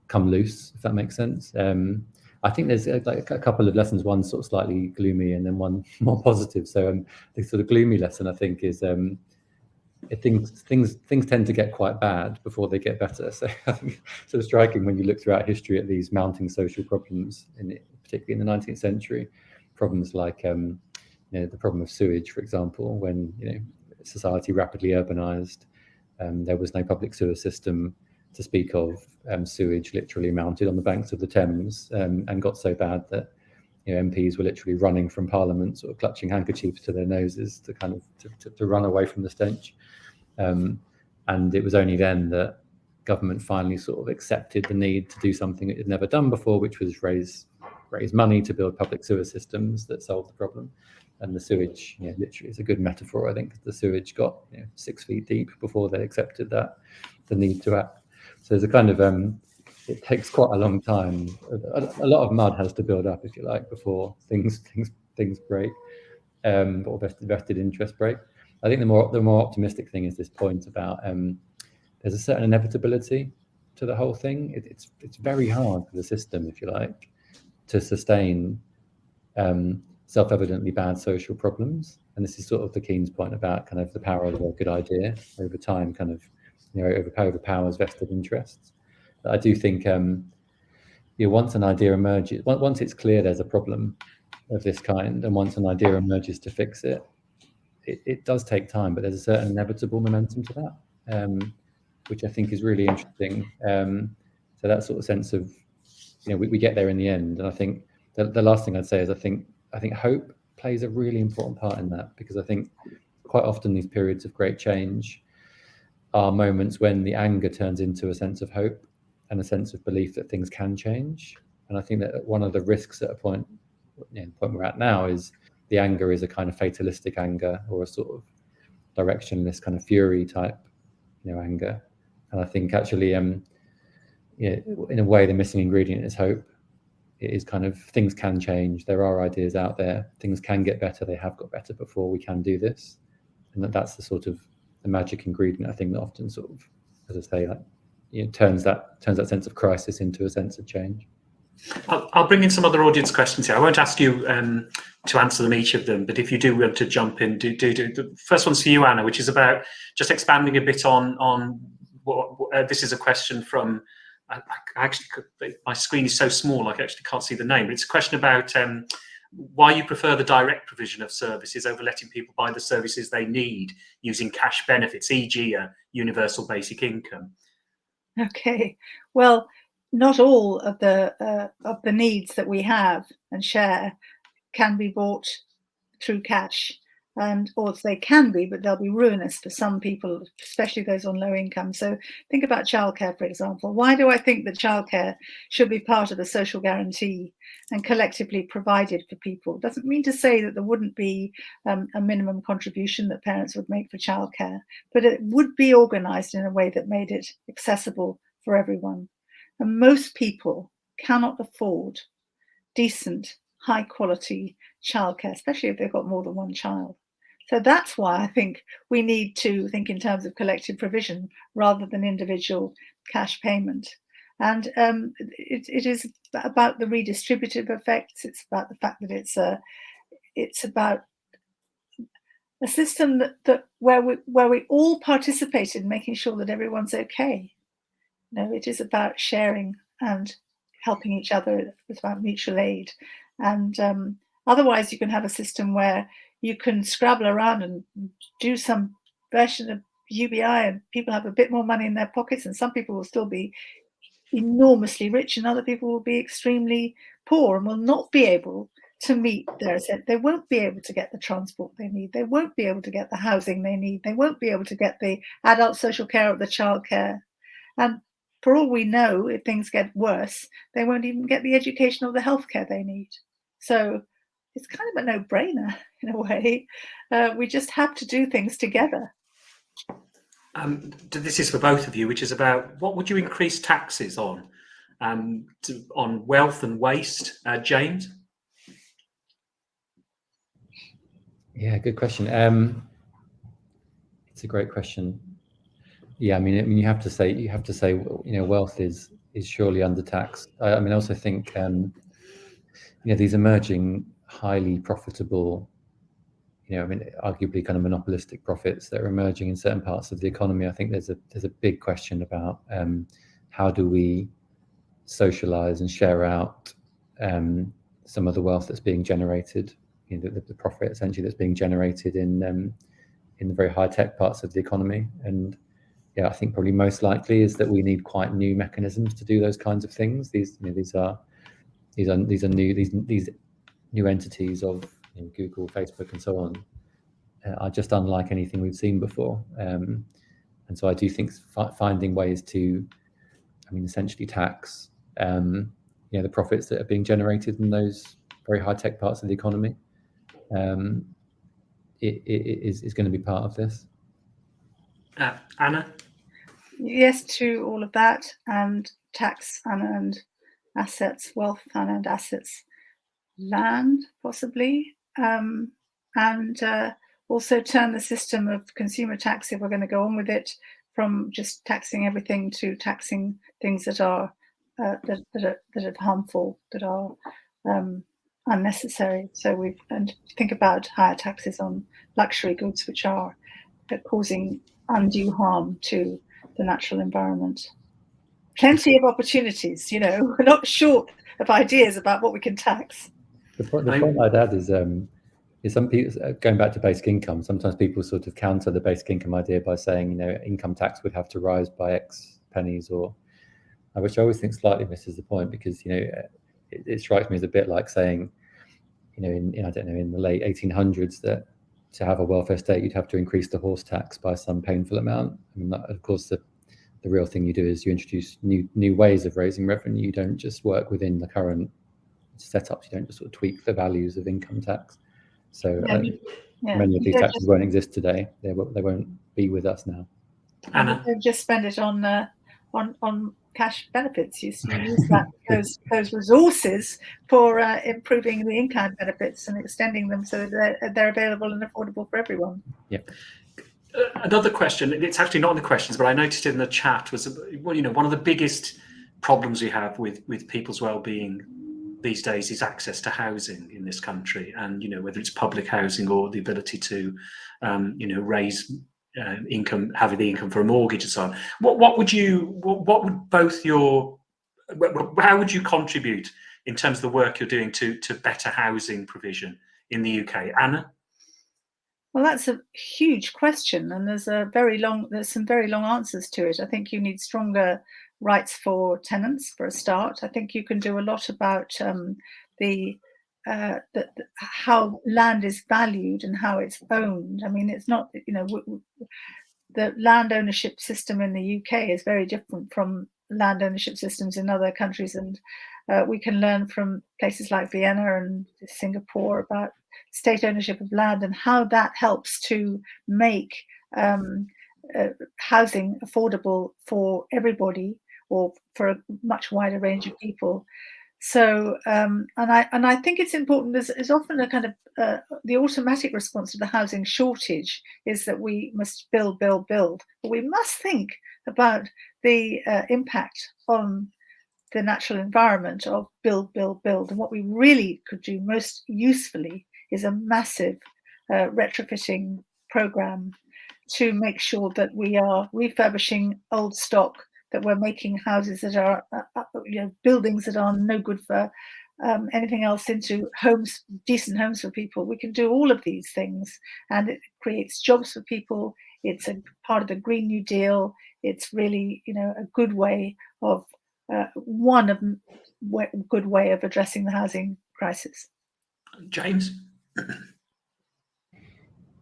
come loose, if that makes sense. I think there's like a couple of lessons, one sort of slightly gloomy and then one more positive. So the sort of gloomy lesson, I think, is things tend to get quite bad before they get better. So I think it's sort of striking when you look throughout history at these mounting social problems, particularly in the 19th century, problems like the problem of sewage, for example, when society rapidly urbanized, there was no public sewer system to speak of. Sewage literally mounted on the banks of the Thames, and got so bad that MPs were literally running from Parliament, sort of clutching handkerchiefs to their noses to kind of to run away from the stench. And it was only then that government finally sort of accepted the need to do something it had never done before, which was raise money to build public sewer systems that solved the problem. And the sewage, literally, is a good metaphor. I think the sewage got 6 feet deep before they accepted that the need to act. So there's a kind of it takes quite a long time. A lot of mud has to build up, if you like, before things break, or vested interest break. I think the more optimistic thing is this point about there's a certain inevitability to the whole thing. It's very hard for the system, if you like, to sustain self-evidently bad social problems. And this is sort of the Keynes point about kind of the power of a good idea over time, kind of overpowers vested interests. But I do think once an idea emerges, once it's clear there's a problem of this kind, and once an idea emerges to fix it, it does take time, but there's a certain inevitable momentum to that, which I think is really interesting. So that sort of sense of, we get there in the end. And I think the last thing I'd say is I think hope plays a really important part in that, because I think quite often these periods of great change are moments when the anger turns into a sense of hope and a sense of belief that things can change. And I think that one of the risks at the point we're at now is the anger is a kind of fatalistic anger, or a sort of directionless kind of fury type, anger. And I think actually, in a way, the missing ingredient is hope. It is kind of, things can change. There are ideas out there. Things can get better. They have got better before. We can do this. And that's the sort of the magic ingredient, I think, that often sort of, as I say, turns that sense of crisis into a sense of change. I'll bring in some other audience questions here. I won't ask you to answer them, each of them, but if you do want to jump in, do. The first one's for you, Anna, which is about just expanding a bit on what this is a question from. I actually, my screen is so small I actually can't see the name. But it's a question about why you prefer the direct provision of services over letting people buy the services they need using cash benefits, e.g., a universal basic income. Okay, well, not all of the needs that we have and share can be bought through cash, or they can be, but they'll be ruinous for some people, especially those on low income. So think about childcare, for example. Why do I think that childcare should be part of the social guarantee and collectively provided for people? Doesn't mean to say that there wouldn't be a minimum contribution that parents would make for childcare, but it would be organised in a way that made it accessible for everyone. And most people cannot afford decent, high quality childcare, especially if they've got more than one child. So that's why I think we need to think in terms of collective provision rather than individual cash payment. And it is about the redistributive effects. It's about the fact that it's about a system that where we all participate in making sure that everyone's okay. It is about sharing and helping each other. It's about mutual aid. And otherwise, you can have a system where you can scrabble around and do some version of UBI, and people have a bit more money in their pockets, and some people will still be enormously rich, and other people will be extremely poor and will not be able to meet their asset. They won't be able to get the transport they need. They won't be able to get the housing they need. They won't be able to get the adult social care or the childcare. And for all we know, if things get worse, they won't even get the education or the healthcare they need. So it's kind of a no-brainer in a way. We just have to do things together. This is for both of you, which is about what would you increase taxes on wealth and waste, James? Yeah, good question. It's a great question. Yeah, I mean, you have to say, wealth is surely undertaxed. I also think, these emerging highly profitable, arguably kind of monopolistic profits that are emerging in certain parts of the economy. I think there's a big question about how do we socialize and share out some of the wealth that's being generated, the profit essentially that's being generated in the very high tech parts of the economy. And I think probably most likely is that we need quite new mechanisms to do those kinds of things. These new entities of Google, Facebook, and so on are just unlike anything we've seen before. And so I do think finding ways to, essentially tax, the profits that are being generated in those very high tech parts of the economy, it is going to be part of this. Anna? Yes to all of that, and tax unearned assets, wealth unearned assets, land possibly, and also turn the system of consumer tax, if we're going to go on with it, from just taxing everything to taxing things that are harmful, that are unnecessary. So and think about higher taxes on luxury goods, which are causing undue harm to the natural environment. plenty of opportunities. We're not short of ideas about what we can tax. The point I'd add is some people, going back to basic income, sometimes people sort of counter the basic income idea by saying, income tax would have to rise by X pennies, or which I always think slightly misses the point, because it strikes me as a bit like saying, in I don't know, in the late 1800s, that to have a welfare state you'd have to increase the horse tax by some painful amount. I mean, of course, the real thing you do is you introduce new ways of raising revenue. You don't just work within the current setups. You don't just sort of tweak the values of income tax. So many of these taxes won't exist today. They won't be with us now. Anna, you don't just spend it on cash benefits. You use those resources for improving the in-kind benefits and extending them so that they're available and affordable for everyone. Yeah. Another question, it's actually not in the questions, but I noticed it in the chat, was, one of the biggest problems we have with people's well-being these days is access to housing in this country, and whether it's public housing or the ability to raise income, having the income for a mortgage and so on. How would you contribute in terms of the work you're doing to better housing provision in the UK? Anna? Well, that's a huge question, and there's some very long answers to it. I think you need stronger rights for tenants for a start. I think you can do a lot about how land is valued and how it's owned. I mean, it's not, the land ownership system in the UK is very different from land ownership systems in other countries, and we can learn from places like Vienna and Singapore about state ownership of land and how that helps to make housing affordable for everybody, or for a much wider range of people. So, and I think it's important. There's often a kind of the automatic response to the housing shortage is that we must build. But we must think about the impact on the natural environment of build. And what we really could do most usefully is a massive retrofitting program to make sure that we are refurbishing old stock, that we're making houses that are, buildings that are no good for anything else into homes, decent homes for people. We can do all of these things, and it creates jobs for people. It's a part of the Green New Deal. It's really, a good way of good way of addressing the housing crisis. James?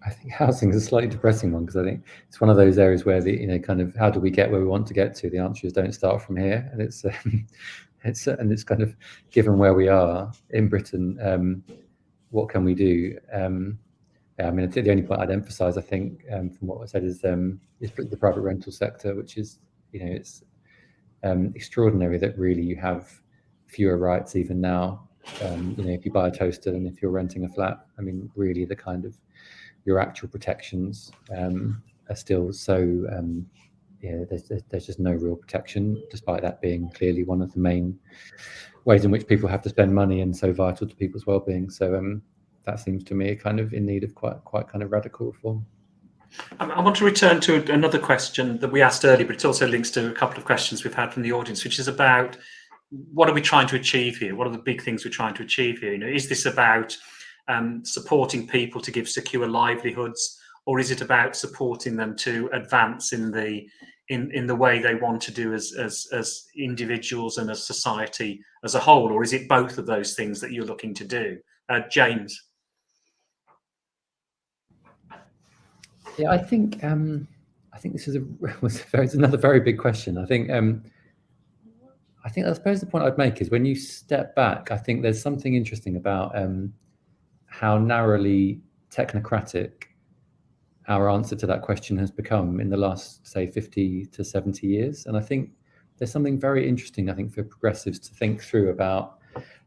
I think housing is a slightly depressing one, because I think it's one of those areas where kind of, how do we get where we want to get to? The answer is don't start from here, and it's kind of, given where we are in Britain, what can we do? I mean, the only point I'd emphasise, I think, from what I said, is the private rental sector, which is, it's extraordinary that really you have fewer rights even now. If you buy a toaster and if you're renting a flat, I mean, really the kind of your actual protections are still so, there's just no real protection, despite that being clearly one of the main ways in which people have to spend money and so vital to people's well-being. So that seems to me kind of in need of quite kind of radical reform. I want to return to another question that we asked earlier, but it also links to a couple of questions we've had from the audience, which is about what are we trying to achieve here? What are the big things we're trying to achieve here? Is this about supporting people to give secure livelihoods, or is it about supporting them to advance in the way they want to do as individuals and as society as a whole, or is it both of those things that you're looking to do? James? Yeah, I think this is it's another very big question. I suppose the point I'd make is, when you step back, I think there's something interesting about how narrowly technocratic our answer to that question has become in the last, say, 50 to 70 years. And I think there's something very interesting, I think, for progressives to think through about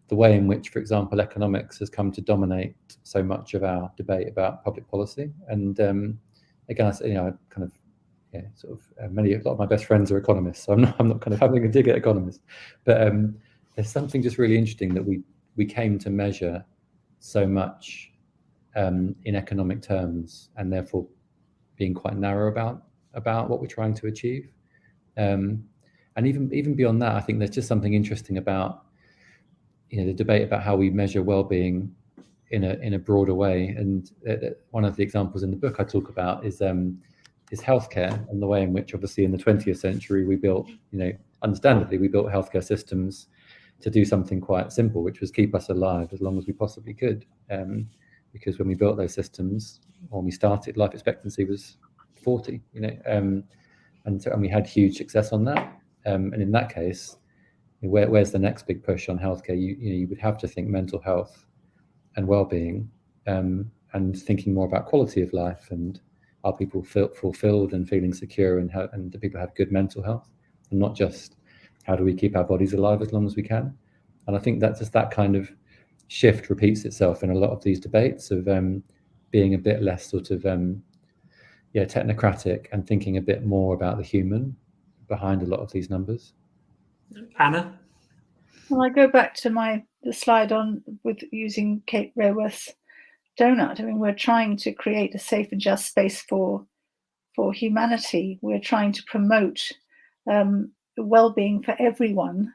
the way in which, for example, economics has come to dominate so much of our debate about public policy. And again, I kind of, a lot of my best friends are economists, so I'm not kind of having a dig at economists, but there's something just really interesting that we came to measure so much in economic terms, and therefore being quite narrow about what we're trying to achieve. And And even beyond that, I think there's just something interesting about, the debate about how we measure well-being in a broader way. And one of the examples in the book I talk about is healthcare, and the way in which, obviously, in the 20th century we built, understandably, we built healthcare systems to do something quite simple, which was keep us alive as long as we possibly could. Because when we built those systems, when we started, life expectancy was 40, and we had huge success on that. And in that case, where's the next big push on healthcare? You would have to think mental health and well-being, and thinking more about quality of life, and are people fulfilled and feeling secure, and do people have good mental health, and not just how do we keep our bodies alive as long as we can. And I think that's just that kind of shift repeats itself in a lot of these debates of being a bit less sort of technocratic, and thinking a bit more about the human behind a lot of these numbers. Anna? Well, I go back to the slide on with using Kate Raworth's donut. I mean, we're trying to create a safe and just space for humanity. We're trying to promote well-being for everyone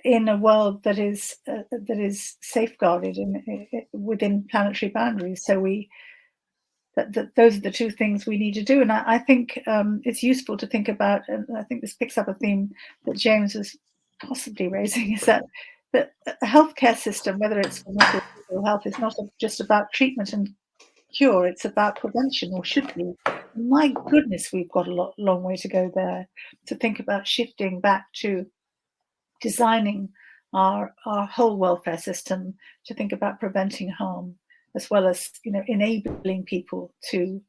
in a world that is safeguarded within planetary boundaries. So those are the two things we need to do. And I think it's useful to think about, and I think this picks up a theme that James was possibly raising, is that a healthcare system, whether it's for mental or health, is not just about treatment and cure, it's about prevention, or should be. My goodness, we've got a long way to go there, to think about shifting back to designing our whole welfare system, to think about preventing harm, as well as enabling people to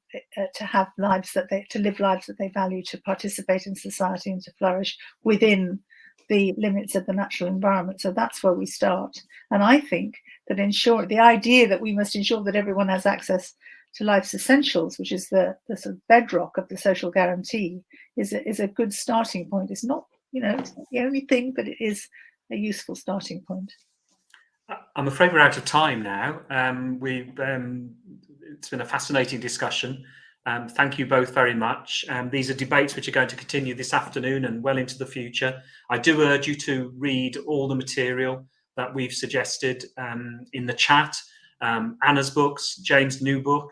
have lives to live lives that they value, to participate in society, and to flourish within the limits of the natural environment. So that's where we start. And I think that the idea that we must ensure that everyone has access to life's essentials, which is the sort of bedrock of the social guarantee, is a good starting point. It's not, it's not the only thing, but it is a useful starting point. I'm afraid we're out of time now. It's been a fascinating discussion. Thank you both very much. These are debates which are going to continue this afternoon and well into the future. I do urge you to read all the material that we've suggested in the chat, Anna's books, James' new book,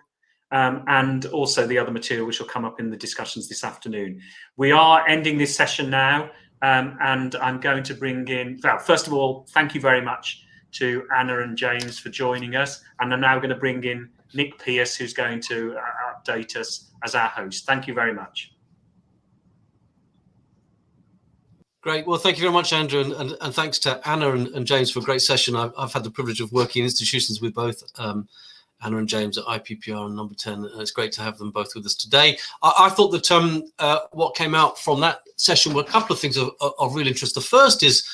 and also the other material which will come up in the discussions this afternoon. We are ending this session now, and I'm going to bring in, first of all, thank you very much to Anna and James for joining us. And I'm now going to bring in Nick Pierce, who's going to update us as our host. Thank you very much. Great. Well, thank you very much, Andrew, and thanks to Anna and James for a great session. I've had the privilege of working in institutions with both Anna and James at IPPR and Number 10, and it's great to have them both with us today. I thought that what came out from that session were a couple of things of real interest. The first is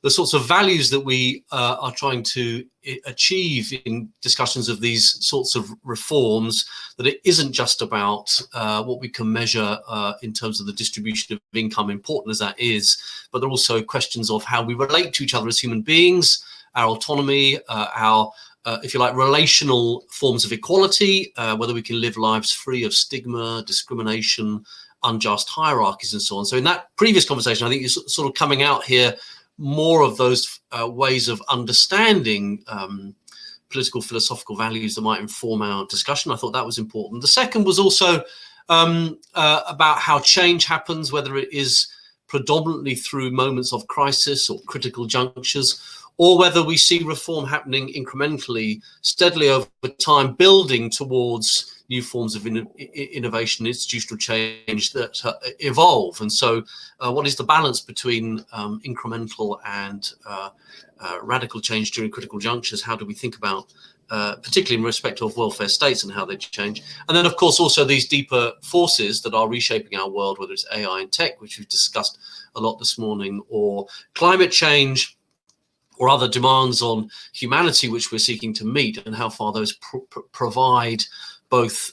the sorts of values that we are trying to achieve in discussions of these sorts of reforms, that it isn't just about what we can measure in terms of the distribution of income, important as that is, but there are also questions of how we relate to each other as human beings, our autonomy, our, if you like, relational forms of equality, whether we can live lives free of stigma, discrimination, unjust hierarchies, and so on. So in that previous conversation, I think you're sort of coming out here more of those ways of understanding political philosophical values that might inform our discussion. I thought that was important. The second was also about how change happens, whether it is predominantly through moments of crisis or critical junctures, or whether we see reform happening incrementally, steadily over time, building towards new forms of innovation, institutional change that evolve. And so what is the balance between incremental and radical change during critical junctures? How do we think about, particularly in respect of welfare states and how they change? And then, of course, also these deeper forces that are reshaping our world, whether it's AI and tech, which we've discussed a lot this morning, or climate change, or other demands on humanity which we're seeking to meet, and how far those provide both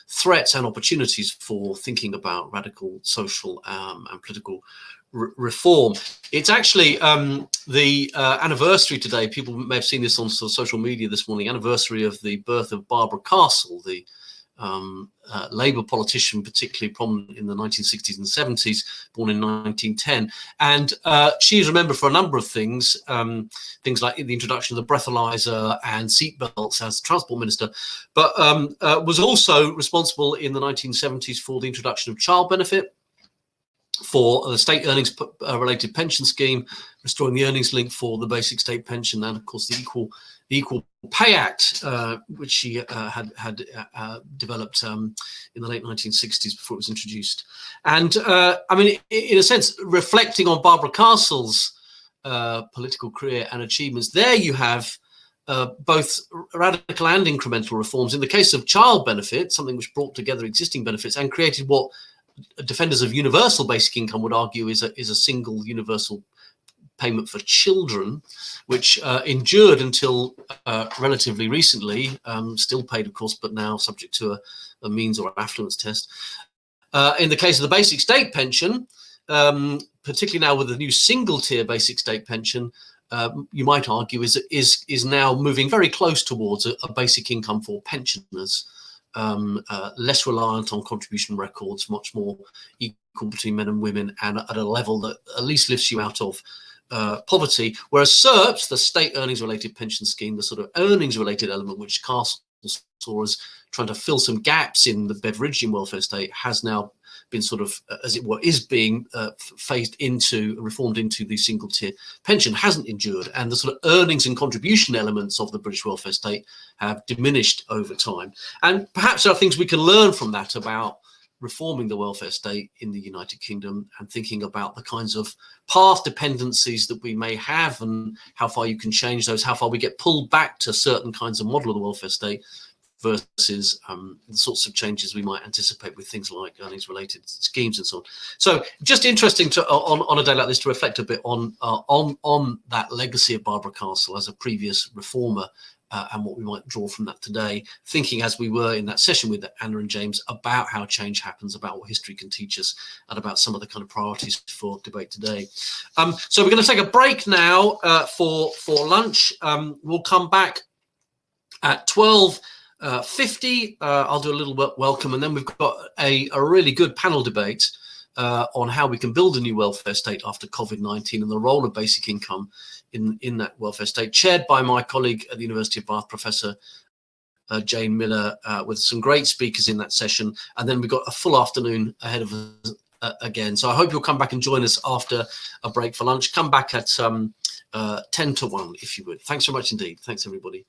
threats and opportunities for thinking about radical social and political reform. It's actually the anniversary today. People may have seen this on social media this morning, anniversary of the birth of Barbara Castle, the Labour politician, particularly prominent in the 1960s and 70s, born in 1910. And she is remembered for a number of things, things like the introduction of the breathalyzer and seatbelts as transport minister, but was also responsible in the 1970s for the introduction of child benefit, for the state earnings related pension scheme, restoring the earnings link for the basic state pension, and of course the Equal Pay Act, which she had developed in the late 1960s before it was introduced. And I mean, in a sense, reflecting on Barbara Castle's political career and achievements, there you have both radical and incremental reforms. In the case of child benefit, something which brought together existing benefits and created what defenders of universal basic income would argue is a single universal payment for children, which endured until relatively recently, still paid, of course, but now subject to a means or affluence test. In the case of the basic state pension, particularly now with the new single-tier basic state pension, you might argue is now moving very close towards a basic income for pensioners. Less reliant on contribution records, much more equal between men and women, and at a level that at least lifts you out of poverty. Whereas SERPs, the state earnings related pension scheme, the sort of earnings related element which Castle saw as trying to fill some gaps in the Beveridgean welfare state, has now been sort of, as it were, is being reformed into the single tier pension, hasn't endured, and the sort of earnings and contribution elements of the British welfare state have diminished over time. And perhaps there are things we can learn from that about reforming the welfare state in the United Kingdom, and thinking about the kinds of path dependencies that we may have and how far you can change those, how far we get pulled back to certain kinds of model of the welfare state versus the sorts of changes we might anticipate with things like earnings related schemes and so on. So just interesting to on a day like this to reflect a bit on that legacy of Barbara Castle as a previous reformer, and what we might draw from that today, thinking as we were in that session with Anna and James about how change happens, about what history can teach us, and about some of the kind of priorities for debate today. So we're going to take a break now for lunch. We'll come back at 12:50. I'll do a little welcome, and then we've got a really good panel debate on how we can build a new welfare state after COVID-19 and the role of basic income in that welfare state, chaired by my colleague at the University of Bath, Professor Jane Miller, with some great speakers in that session. And then we've got a full afternoon ahead of us again. So I hope you'll come back and join us after a break for lunch. Come back at 10 to 1, if you would. Thanks so much indeed. Thanks, everybody.